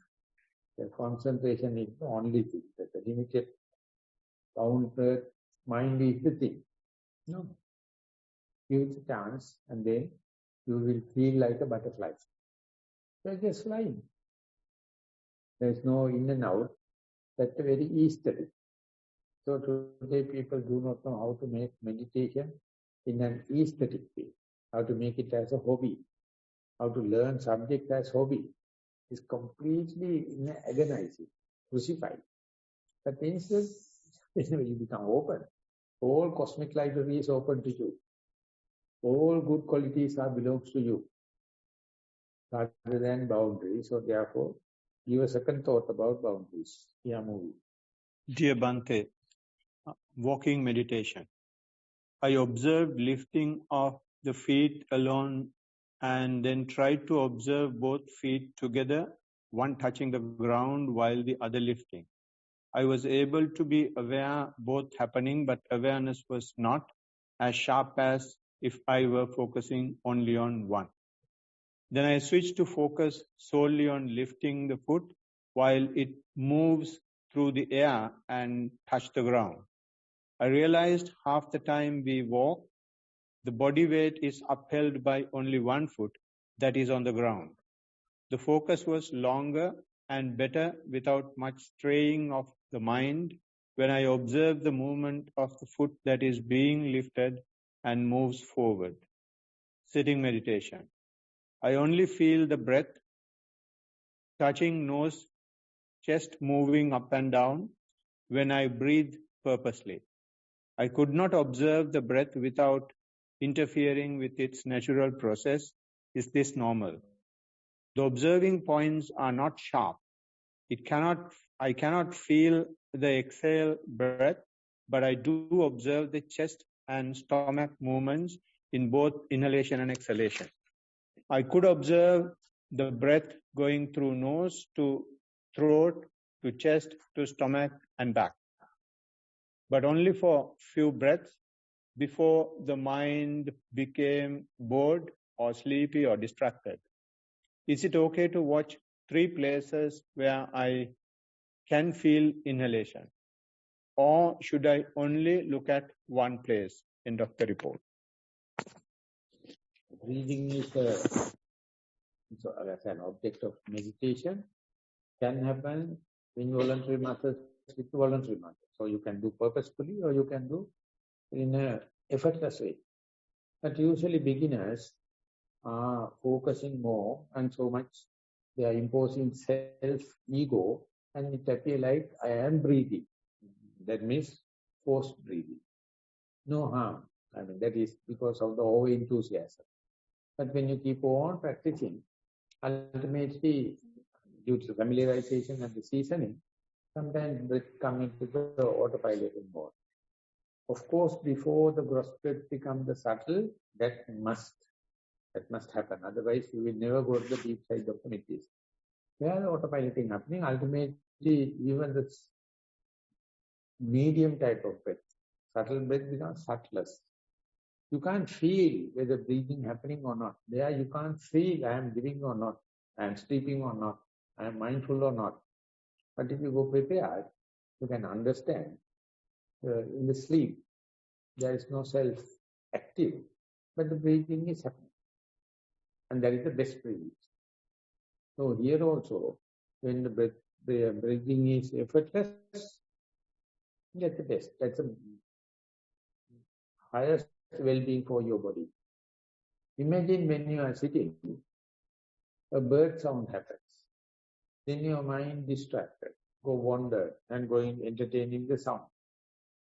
the concentration is the only thing, that the limited bounded mind is the thing. No. Give it a chance and then you will feel like a butterfly. You're just flying. There's no in and out. That's very aesthetic. So today people do not know how to make meditation in an aesthetic way, how to make it as a hobby, how to learn subject as hobby. It's completely agonizing, crucified. But instead, you become open. All cosmic library is open to you. All good qualities belongs to you, rather than boundaries. So therefore, give a second thought about boundaries. Yeah, movie. Dear Bhante, walking meditation. I observed lifting of the feet alone and then tried to observe both feet together, one touching the ground while the other lifting. I was able to be aware both happening, but awareness was not as sharp as if I were focusing only on one. Then I switched to focus solely on lifting the foot while it moves through the air and touch the ground. I realized half the time we walk, the body weight is upheld by only one foot that is on the ground. The focus was longer and better without much straying of the mind when I observe the movement of the foot that is being lifted and moves forward. Sitting meditation. I only feel the breath touching nose, chest moving up and down when I breathe purposely. I could not observe the breath without interfering with its natural process. Is this normal? The observing points are not sharp. I cannot feel the exhale breath, but I do observe the chest and stomach movements in both inhalation and exhalation. I could observe the breath going through nose to throat to chest to stomach and back, but only for few breaths before the mind became bored or sleepy or distracted. Is it okay to watch 3 places where I can feel inhalation? Or should I only look at one place? End of the report. Breathing is as an object of meditation. Can happen involuntary muscles with voluntary muscles. So you can do purposefully or you can do in an effortless way. But usually beginners are focusing more and so much they are imposing self-ego and it appears like I am breathing. That means forced breathing. No harm. I mean, that is because of the over-enthusiasm. But when you keep on practicing, ultimately, due to familiarization and the seasoning, sometimes breath comes into the autopilot mode. Of course, before the gross breath becomes the subtle, that must happen. Otherwise, you will never go to the deep side of the meditation. Where the autopiloting happening, ultimately, even the medium type of breath, subtle breath becomes subtlest. You can't feel whether breathing happening or not. There you can't feel I am living or not, I am sleeping or not, I am mindful or not. But if you go prepared, you can understand in the sleep, there is no self-active, but the breathing is happening. And that is the best breathing. So here also, when the breathing is effortless, that's the best. That's the highest well-being for your body. Imagine when you are sitting, a bird sound happens. Then your mind distracted, go wander and going entertaining the sound.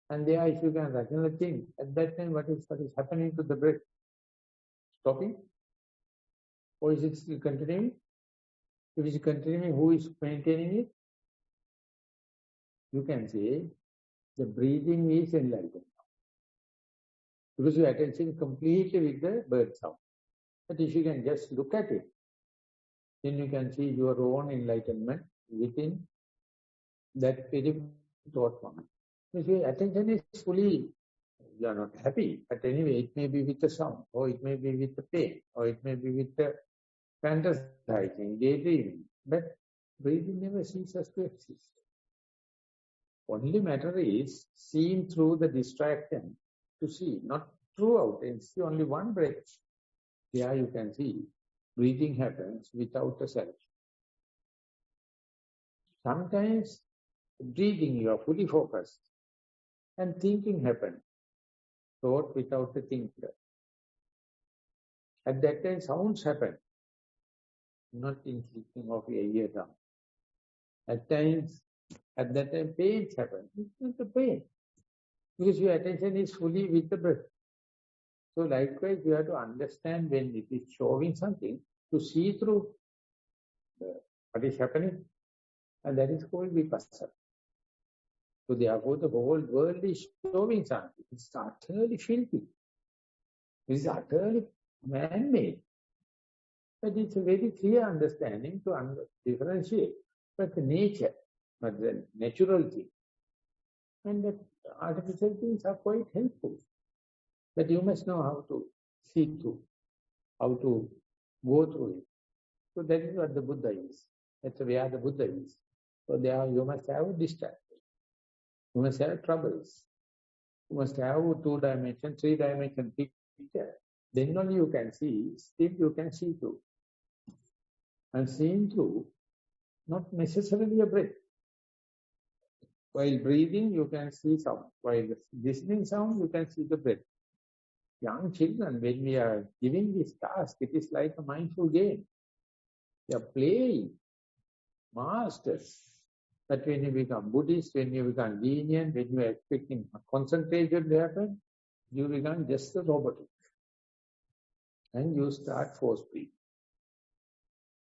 And there if you can rationally think, at that time what is happening to the breath? Stopping? Or is it still continuing? If it is continuing, who is maintaining it? You can say, the breathing is enlightened. Because your attention is completely with the bird sound. But if you can just look at it, then you can see your own enlightenment within that very thought moment. If your attention is fully, you are not happy, but anyway, it may be with the sound, or it may be with the pain, or it may be with the fantasizing, daydreaming. But breathing never ceases to exist. Only matter is seen through the distraction to see, not throughout. And see only one breath. Here you can see breathing happens without a self. Sometimes breathing you are fully focused and thinking happens. Thought without the thinker. At that time sounds happen. Not in clicking of your ear down. At that time pains happen. It's not the pain. Because your attention is fully with the breath. So likewise, you have to understand when it is showing something, to see through what is happening. And that is called vipassana. So therefore, the whole world is showing something. It's utterly filthy. It's utterly man-made. But it's a very clear understanding to differentiate. But the nature, but the natural thing. And the artificial things are quite helpful. But you must know how to see through, how to go through it. So that is what the Buddha is. That's where the Buddha is. So there you must have distraction. You must have troubles. You must have 2-dimension, 3-dimension picture. Then only you can see, still you can see through. And seeing through, not necessarily a breath. While breathing, you can see sound. While listening sound, you can see the breath. Young children, when we are giving this task, it is like a mindful game. They are playing, masters. But when you become Buddhist, when you become lenient, when you are expecting concentration to happen, you become just a robotic. And you start force breathing.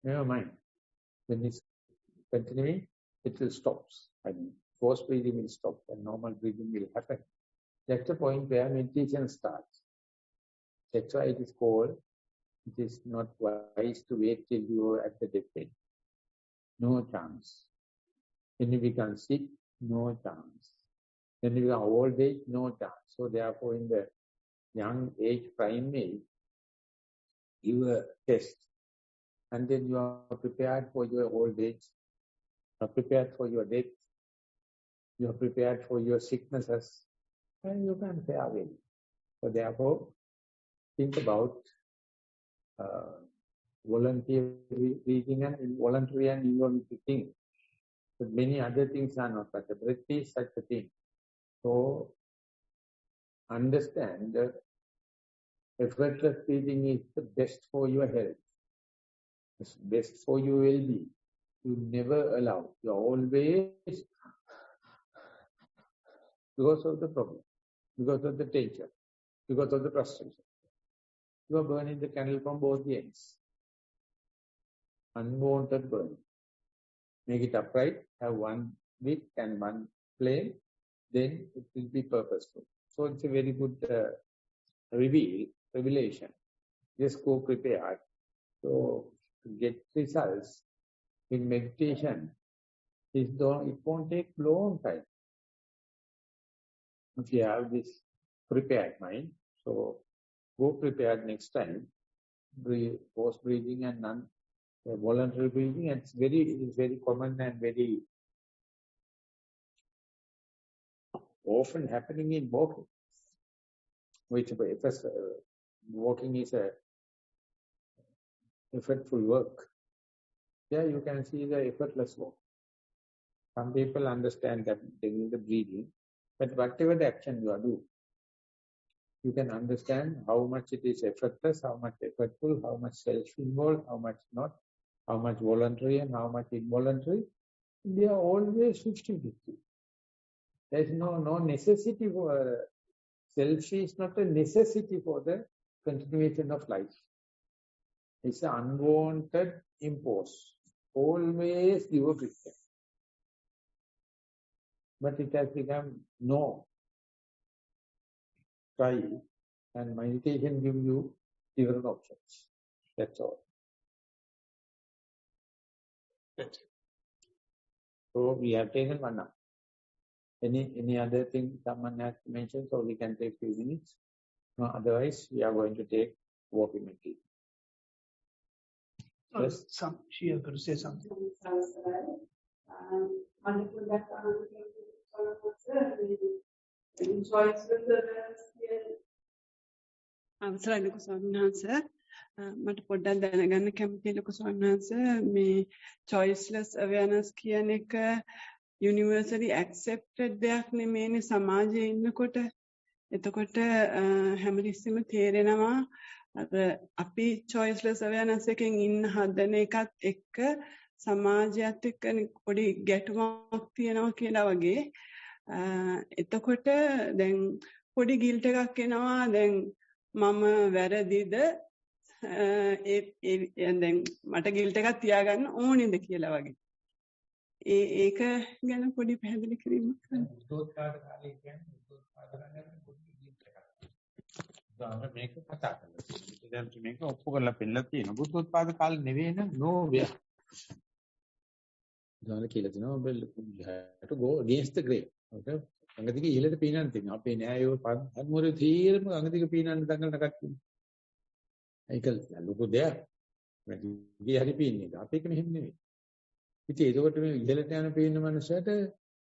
Never mind. When it's continuing, it will stop. And force breathing will stop and normal breathing will happen. That's the point where meditation starts. That's why it is called, it is not wise to wait till you are at the deathbed. No chance. When you become sick, no chance. When you become old age, no chance. So therefore in the young age, prime age, you are test. And then you are prepared for your old age. You are prepared for your death. You are prepared for your sicknesses. And you can fare well. So therefore, think about voluntary breathing and involuntary and involuntary things. But many other things are not, but the breath is such a thing. So, understand that effortless breathing is the best for your health. It's best for your well-being. You never allow. You are always, because of the problem, because of the tension, because of the frustration. You are burning the candle from both the ends. Unwanted burning. Make it upright, have one wick and one flame, then it will be purposeful. So it's a very good revelation. Just go prepared. So to get results in meditation, it won't take long time. If you have this prepared mind, so go prepared next time. Breathe, force breathing and voluntary breathing. It's very common and very often happening in walking. Which walking is a effortful work. There you can see the effortless walk. Some people understand that taking the breathing, but whatever the action you are doing, you can understand how much it is effortless, how much effortful, how much self-involved, how much not, how much voluntary and how much involuntary. They are always 50-50. There is no necessity for self is not a necessity for the continuation of life. It's an unwanted impulse. Always give a picture. But it has become no. Try, and meditation gives you different options. That's all. That's it. So we have taken 1 hour. Any other thing someone has to mention, so we can take 2 minutes. No, otherwise we are going to take walking meditation. Yes. She is going to say something. අවසරයි ලොකු ස්වාමීන් වහන්සේ මට පොඩ්ඩක් දැනගන්න කැමතියි ලොකු ස්වාමීන් වහන්සේ මේ choiceless awareness කියන එක universally accepted දෙයක් නෙමෙයිනේ සමාජයේ ඉන්නකොට එතකොට හැමතිස්සෙම තේරෙනවා අර අපි choiceless awareness එකෙන් ඉන්න හදන එකත් එක්ක සමාජයත් එක්ක පොඩි ගැටුමක් තියෙනවා කියලා වගේ එතකොට දැන් පොඩි ගිල්ට් එකක් එනවා දැන් මම වැරදිද දැන් මට ගිල්ට් එකක් තියාගන්න ඕනේද කියලා වගේ. ඒක ගැන පොඩි පැහැදිලි කිරීමක් කරන්න. උද්දෝත්පාද කාලය කියන්නේ උද්දෝත්පාද කරන්නේ පොඩි ගිල්ට් එකක්. උදාහරණ මේක කතා කරලා. දැන් මේක ඔප්පු කරලා පෙන්නලා තියෙනවා. උද්දෝත්පාද කාලේ නෙවෙයි නම් නෝවය. උදාහරණ කියලා දෙනවා ඔබ to go against the grain. ඔක අඟදිගේ ඉහළට පීනන්න තියෙනවා. අපේ නෑයෝ පන්මුරේ තීරම අඟදිගේ පීනන්න දඟලන කට්ටිය. ඒක ලොකු දෙයක්. වැඩි හරි පීන්නේ. අපේක මෙහෙම නෙවෙයි. ඉතින් ඒකට මේ ඉහළට යන පීන්න මනුස්සයට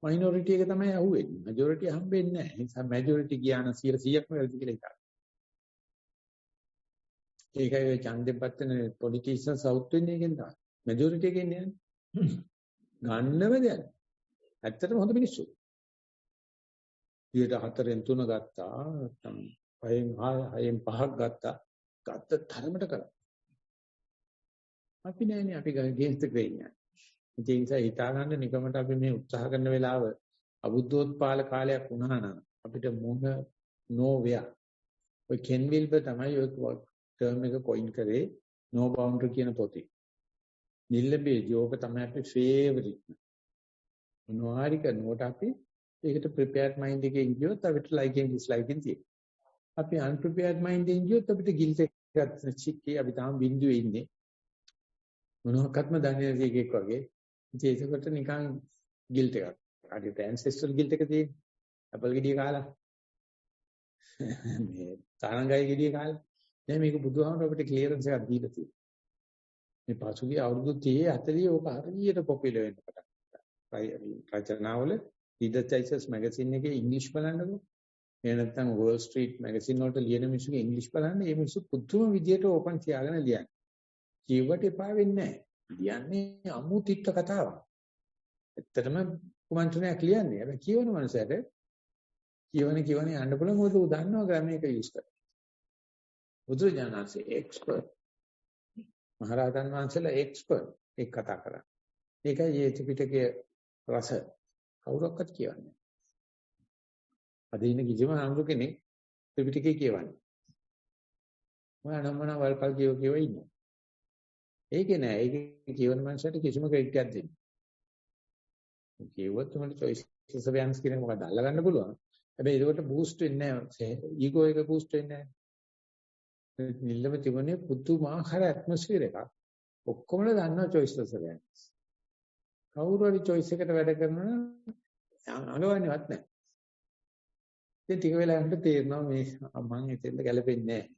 මයිනොරිටි එක තමයි අහුවෙන්නේ. මැජොරිටි හම්බෙන්නේ නැහැ. ඒ නිසා මැජොරිටි ගියාන 100%ක්ම වැරදි කියලා හිතනවා. ඒකයි ඔය ඡන්දෙන් පත්තන පොලිටිෂියන් සවුත් වෙන්නේ එකෙන් තමයි. මැජොරිටි එකෙන් යන්නේ. ගන්නව දෙයක්. ඇත්තටම හොඳ මිනිස්සු. 4න් 3 ගත්තා. නැත්නම් 5න් 5ක් ගත්තා. ගත්ත තරමට කරා. අපි නෑනේ අපි against the grain යන්නේ. ඒ නිසා හිතා ගන්න නිකමට අපි මේ උත්සාහ කරන වෙලාව අබුද්ධෝත්පාල කාලයක් වුණා නම් අපිට මොන නෝවය ඔය කෙන්විල්බර් තමයි ඔය ටර්ම් එක කොයින් කරේ no boundary කියන පොතේ. නිල්ලබේ ජෝක තමයි අපේ ෆේවරිට්. මොනවාරි කරනකොට අපි ඒකට prepared mind එකෙන් ගියොත් අපිට liking disliking තියෙනවා. අපි unprepared mind එකෙන් ගියොත් අපිට guilt එකක් චික්කේ අපි තාම බින්දුවේ ඉන්නේ. මොනවාක්වත්ම දන්නේ නැති එකෙක් වගේ. ඉතින් ඒකට නිකන් guilt එකක්. හරියට ancestral guilt එක තියෙන. අපල් ගෙඩිය කාලා. මේ තානංගයි ගෙඩිය කාලා. දැන් මේක බුදුහාමර අපිට ක්ලියරන්ස් එකක් දීලා තියෙනවා. මේ පසුගිය අවුරුදු 30 40 ඕක හරියට පොපියුලර් වෙන්න පටන් ගත්තා. රචනාවල Reader Digest magazine එකේ ඉංග්‍රීසි බලන්නකෝ. එහෙම නැත්නම් Wall Street magazine වලට ලියන මිනිස්සුගේ ඉංග්‍රීසි බලන්න මේ මිනිස්සු පුදුම විදියට ඕපන් තියාගෙන ලියන්නේ. කියවට එපා වෙන්නේ නැහැ. ලියන්නේ අමුතිට්ට කතාවක්. ඇත්තටම කුමන්ත්‍රණයක් ලියන්නේ. හැබැයි කියවන මනසට කියවන යන්න පුළුවන් මොකද උ දන්නවා ග්‍රැමර් එක යූස් කරලා. බුදුජානකසේ එක්ස්පර්ට්. මහරහතන් වහන්සේලා එක්ස්පර්ට් ඒක කතා කරා. ඒකයි මේ ත්‍රිපිටකයේ රස කවුරක්වත් කියවන්නේ. අද ඉන්න කිසිම ආම්රු කෙනෙක් ත්‍රිපිටකය කියවන්නේ. මොනම වල්පල් කියව ඉන්නවා. ඒකේ නෑ. ඒකේ කියවන මනුස්සයට කිසිම ක්‍රෙඩිට් එකක් දෙන්නේ. කියවුවත් උඹට choices of answers කියන එක මොකක්ද අල්ලගන්න පුළුවන්. හැබැයි ඒකට බූස්ට් වෙන්නේ නෑ. ඊගෝ එක බූස්ට් වෙන්නේ නෑ. නිල්ලම තිබුණේ පුදුමාකාර ඇට්මොස්ෆියර් එකක්. ඔක්කොමල දන්නවා choices of answers. කවුරු හරි choice එකට වැඩ කරනවා නම් අඟවන්නේවත් නෑ. ඉතින් ටික වෙලාවකට තේරෙනවා මේ මං එතෙන්ද ගැලපෙන්නේ නෑ.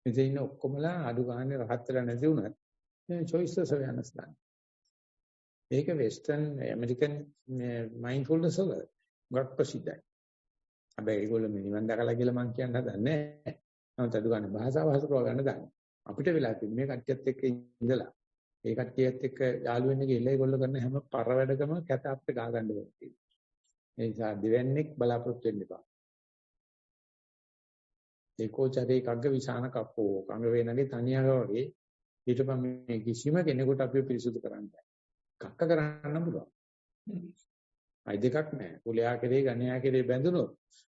මෙතන ඉන්න ඔක්කොමලා අඩු ගන්න රහත් වෙලා නැති වුණත් මේ choices of answers ගන්න. ඒක වෙස්ටර්න් ඇමරිකන් මයින්ඩ්ෆුල්නස් වල ගොඩක් ප්‍රසිද්ධයි. හැබැයි ඒගොල්ලෝ නිවන් දැකලා කියලා මං කියන්න හදන්නේ නැහැ. නමුත් අඩු ගන්න භාෂාව හසුරව ගන්න දාන්න. අපිට වෙලා තියෙන්නේ මේ කට්ටියත් එක්ක ඉඳලා ඒ කට්ටියත් එක්ක යාළු වෙන්න ගිහලා ඒගොල්ලෝ කරන හැම පර වැඩකම කැත අපිට ගා ගන්න වෙනවා. ඒ නිසා දෙවන්නේක් බලාපොරොත්තු වෙන්න එපා. ඒකෝචරේ කග්ග විසාන කප්පෝ කංග වේනගේ තනියම වගේ ඊටපස්සේ මේ කිසිම කෙනෙකුට අපිව පිරිසුදු කරන්න බෑ. කක්ක කරන්න පුළුවන්. අයි දෙකක් නෑ. කුලයා කෙරේ ගණයා කෙරේ බැඳුනොත්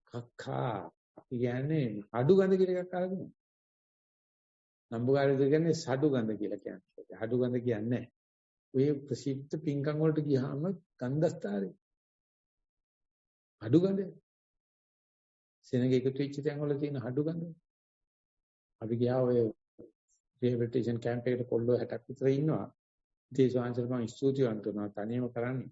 කක්කා අපි කියන්නේ අඩු ගඳ කියලා එකක් අරගෙන. නම්බුකාරයද කියන්නේ සඩු ගඳ කියලා කියන්නේ. අඩු ගඳ කියන්නේ ඔය ප්‍රසිද්ධ පින්කම් වලට ගියාම ගන්ධස්තරේ. අඩු ගඳ. සෙනග එකතු වෙච්ච තැන් වල තියෙන අඩු ගඳ. අපි ගියා ඔය රිහෙබිලිටේෂන් කැම්ප් එකට කොල්ලෝ 60ක් විතර ඉන්නවා. දේශවාංශර මම ස්තුතිවන්ත වෙනවා තනියම කරන්නේ.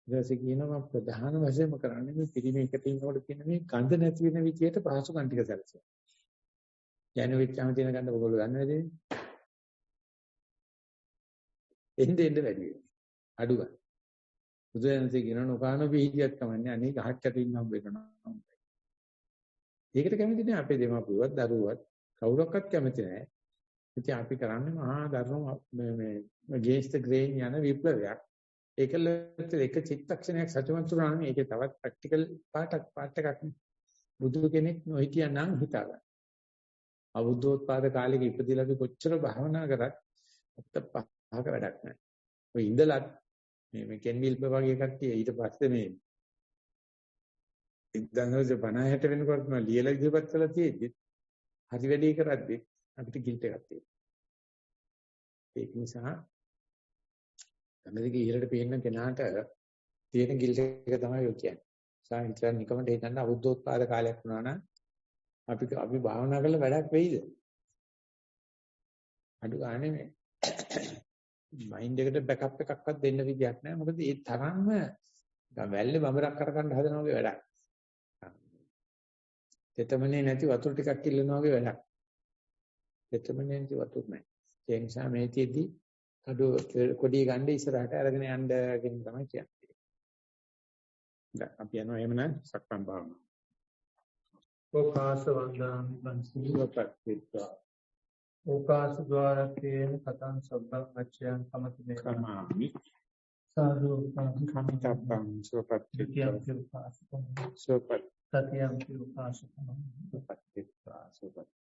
ඊට පස්සේ කියනවා මම ප්‍රධාන වශයෙන්ම කරන්නේ මේ පිරිමි එකට ඉන්නකොට තියෙන මේ ගඳ නැති වෙන විදියට පහසුකම් ටික සැලසෙනවා. යන්නේ විච්චාම තියෙන ගඳ ඔයගොල්ලෝ දන්නේ නැද්ද? එන්නේ වැඩි වෙනවා. අඩු ගන්න. බුදුරජාණන්සේ කියන නොකාන වීදියක් කමන්නේ අනේ ගහක් යට ඉන්න හම්බ වෙනවා. ඒකට කැමති නෑ අපේ දෙමාපියවත් දරුවවත් කවුරක්වත් කැමති නෑ. ඉතින් අපි කරන්නේ මහා ධර්ම මේ against the grain යන විප්ලවයක්. ඒකල එක චිත්තක්ෂණයක් සතුටුමත් වුණා නම් ඒකේ තවත් ප්‍රැක්ටිකල් පාර්ට් එකක් නේ. බුදු කෙනෙක් නොහිටියා නම් හිතා ගන්න. අවුද්ධෝත්පාද කාලෙක ඉපදිලා අපි කොච්චර භාවනා කරත් අත්ත පහක වැඩක් නැහැ. ඔය ඉඳලත් මේ කෙන්විල් වගේ කට්ටිය ඊට පස්සේ මේ ඉතින් Vanaya වෙනකොට මම ලියලා ඉදිරිපත් කළා තියෙද්දි හරි වැඩේ කරද්දි අපිට ගිල්ට් එකක් තියෙනවා. ඒක නිසා අමරිකේ ඉහළට පේන කෙනාට තියෙන ගිල්ට් එක තමයි ඔය කියන්නේ. සාහිත්‍ය නිකමට හිතන්න අවුරුද්දෝත්පාද කාලයක් වුණා නම් අපි භාවනා කරලා වැඩක් වෙයිද? අඩු ගානේ මේ මයින්ඩ් එකට බෑකප් එකක්වත් දෙන්න විදියක් නැහැ. මොකද ඒ තරම්ම වැල්ලේ බඹරක් කරගන්න හදන වගේ වැඩක්. තෙතමනේ නැති වතුර ටිකක් ඉල්ලනවා වගේ වැඩක්. තෙතමනේ නැති වතුර නැහැ. ඒ නිසා මේ තියේදී කඩු කොඩිය ගන්න ඉස්සරහට අරගෙන යන්න කියන තමයි කියන්නේ. දැන් අපි යනවා එහෙමනම් සක්මන් භාවනාව. ඕකාස වන්දාමි පංචීවපත්තිත්වා ඕකාස ద్వාරකේන කතං සබ්බං අච්ඡයන් කමතිනේ කමාමි සාදු කමිතබ්බං සෝපත්තිත්වා සෝපත් සතියම් උපාසකම් සෝපත්තිත්වා සෝපත්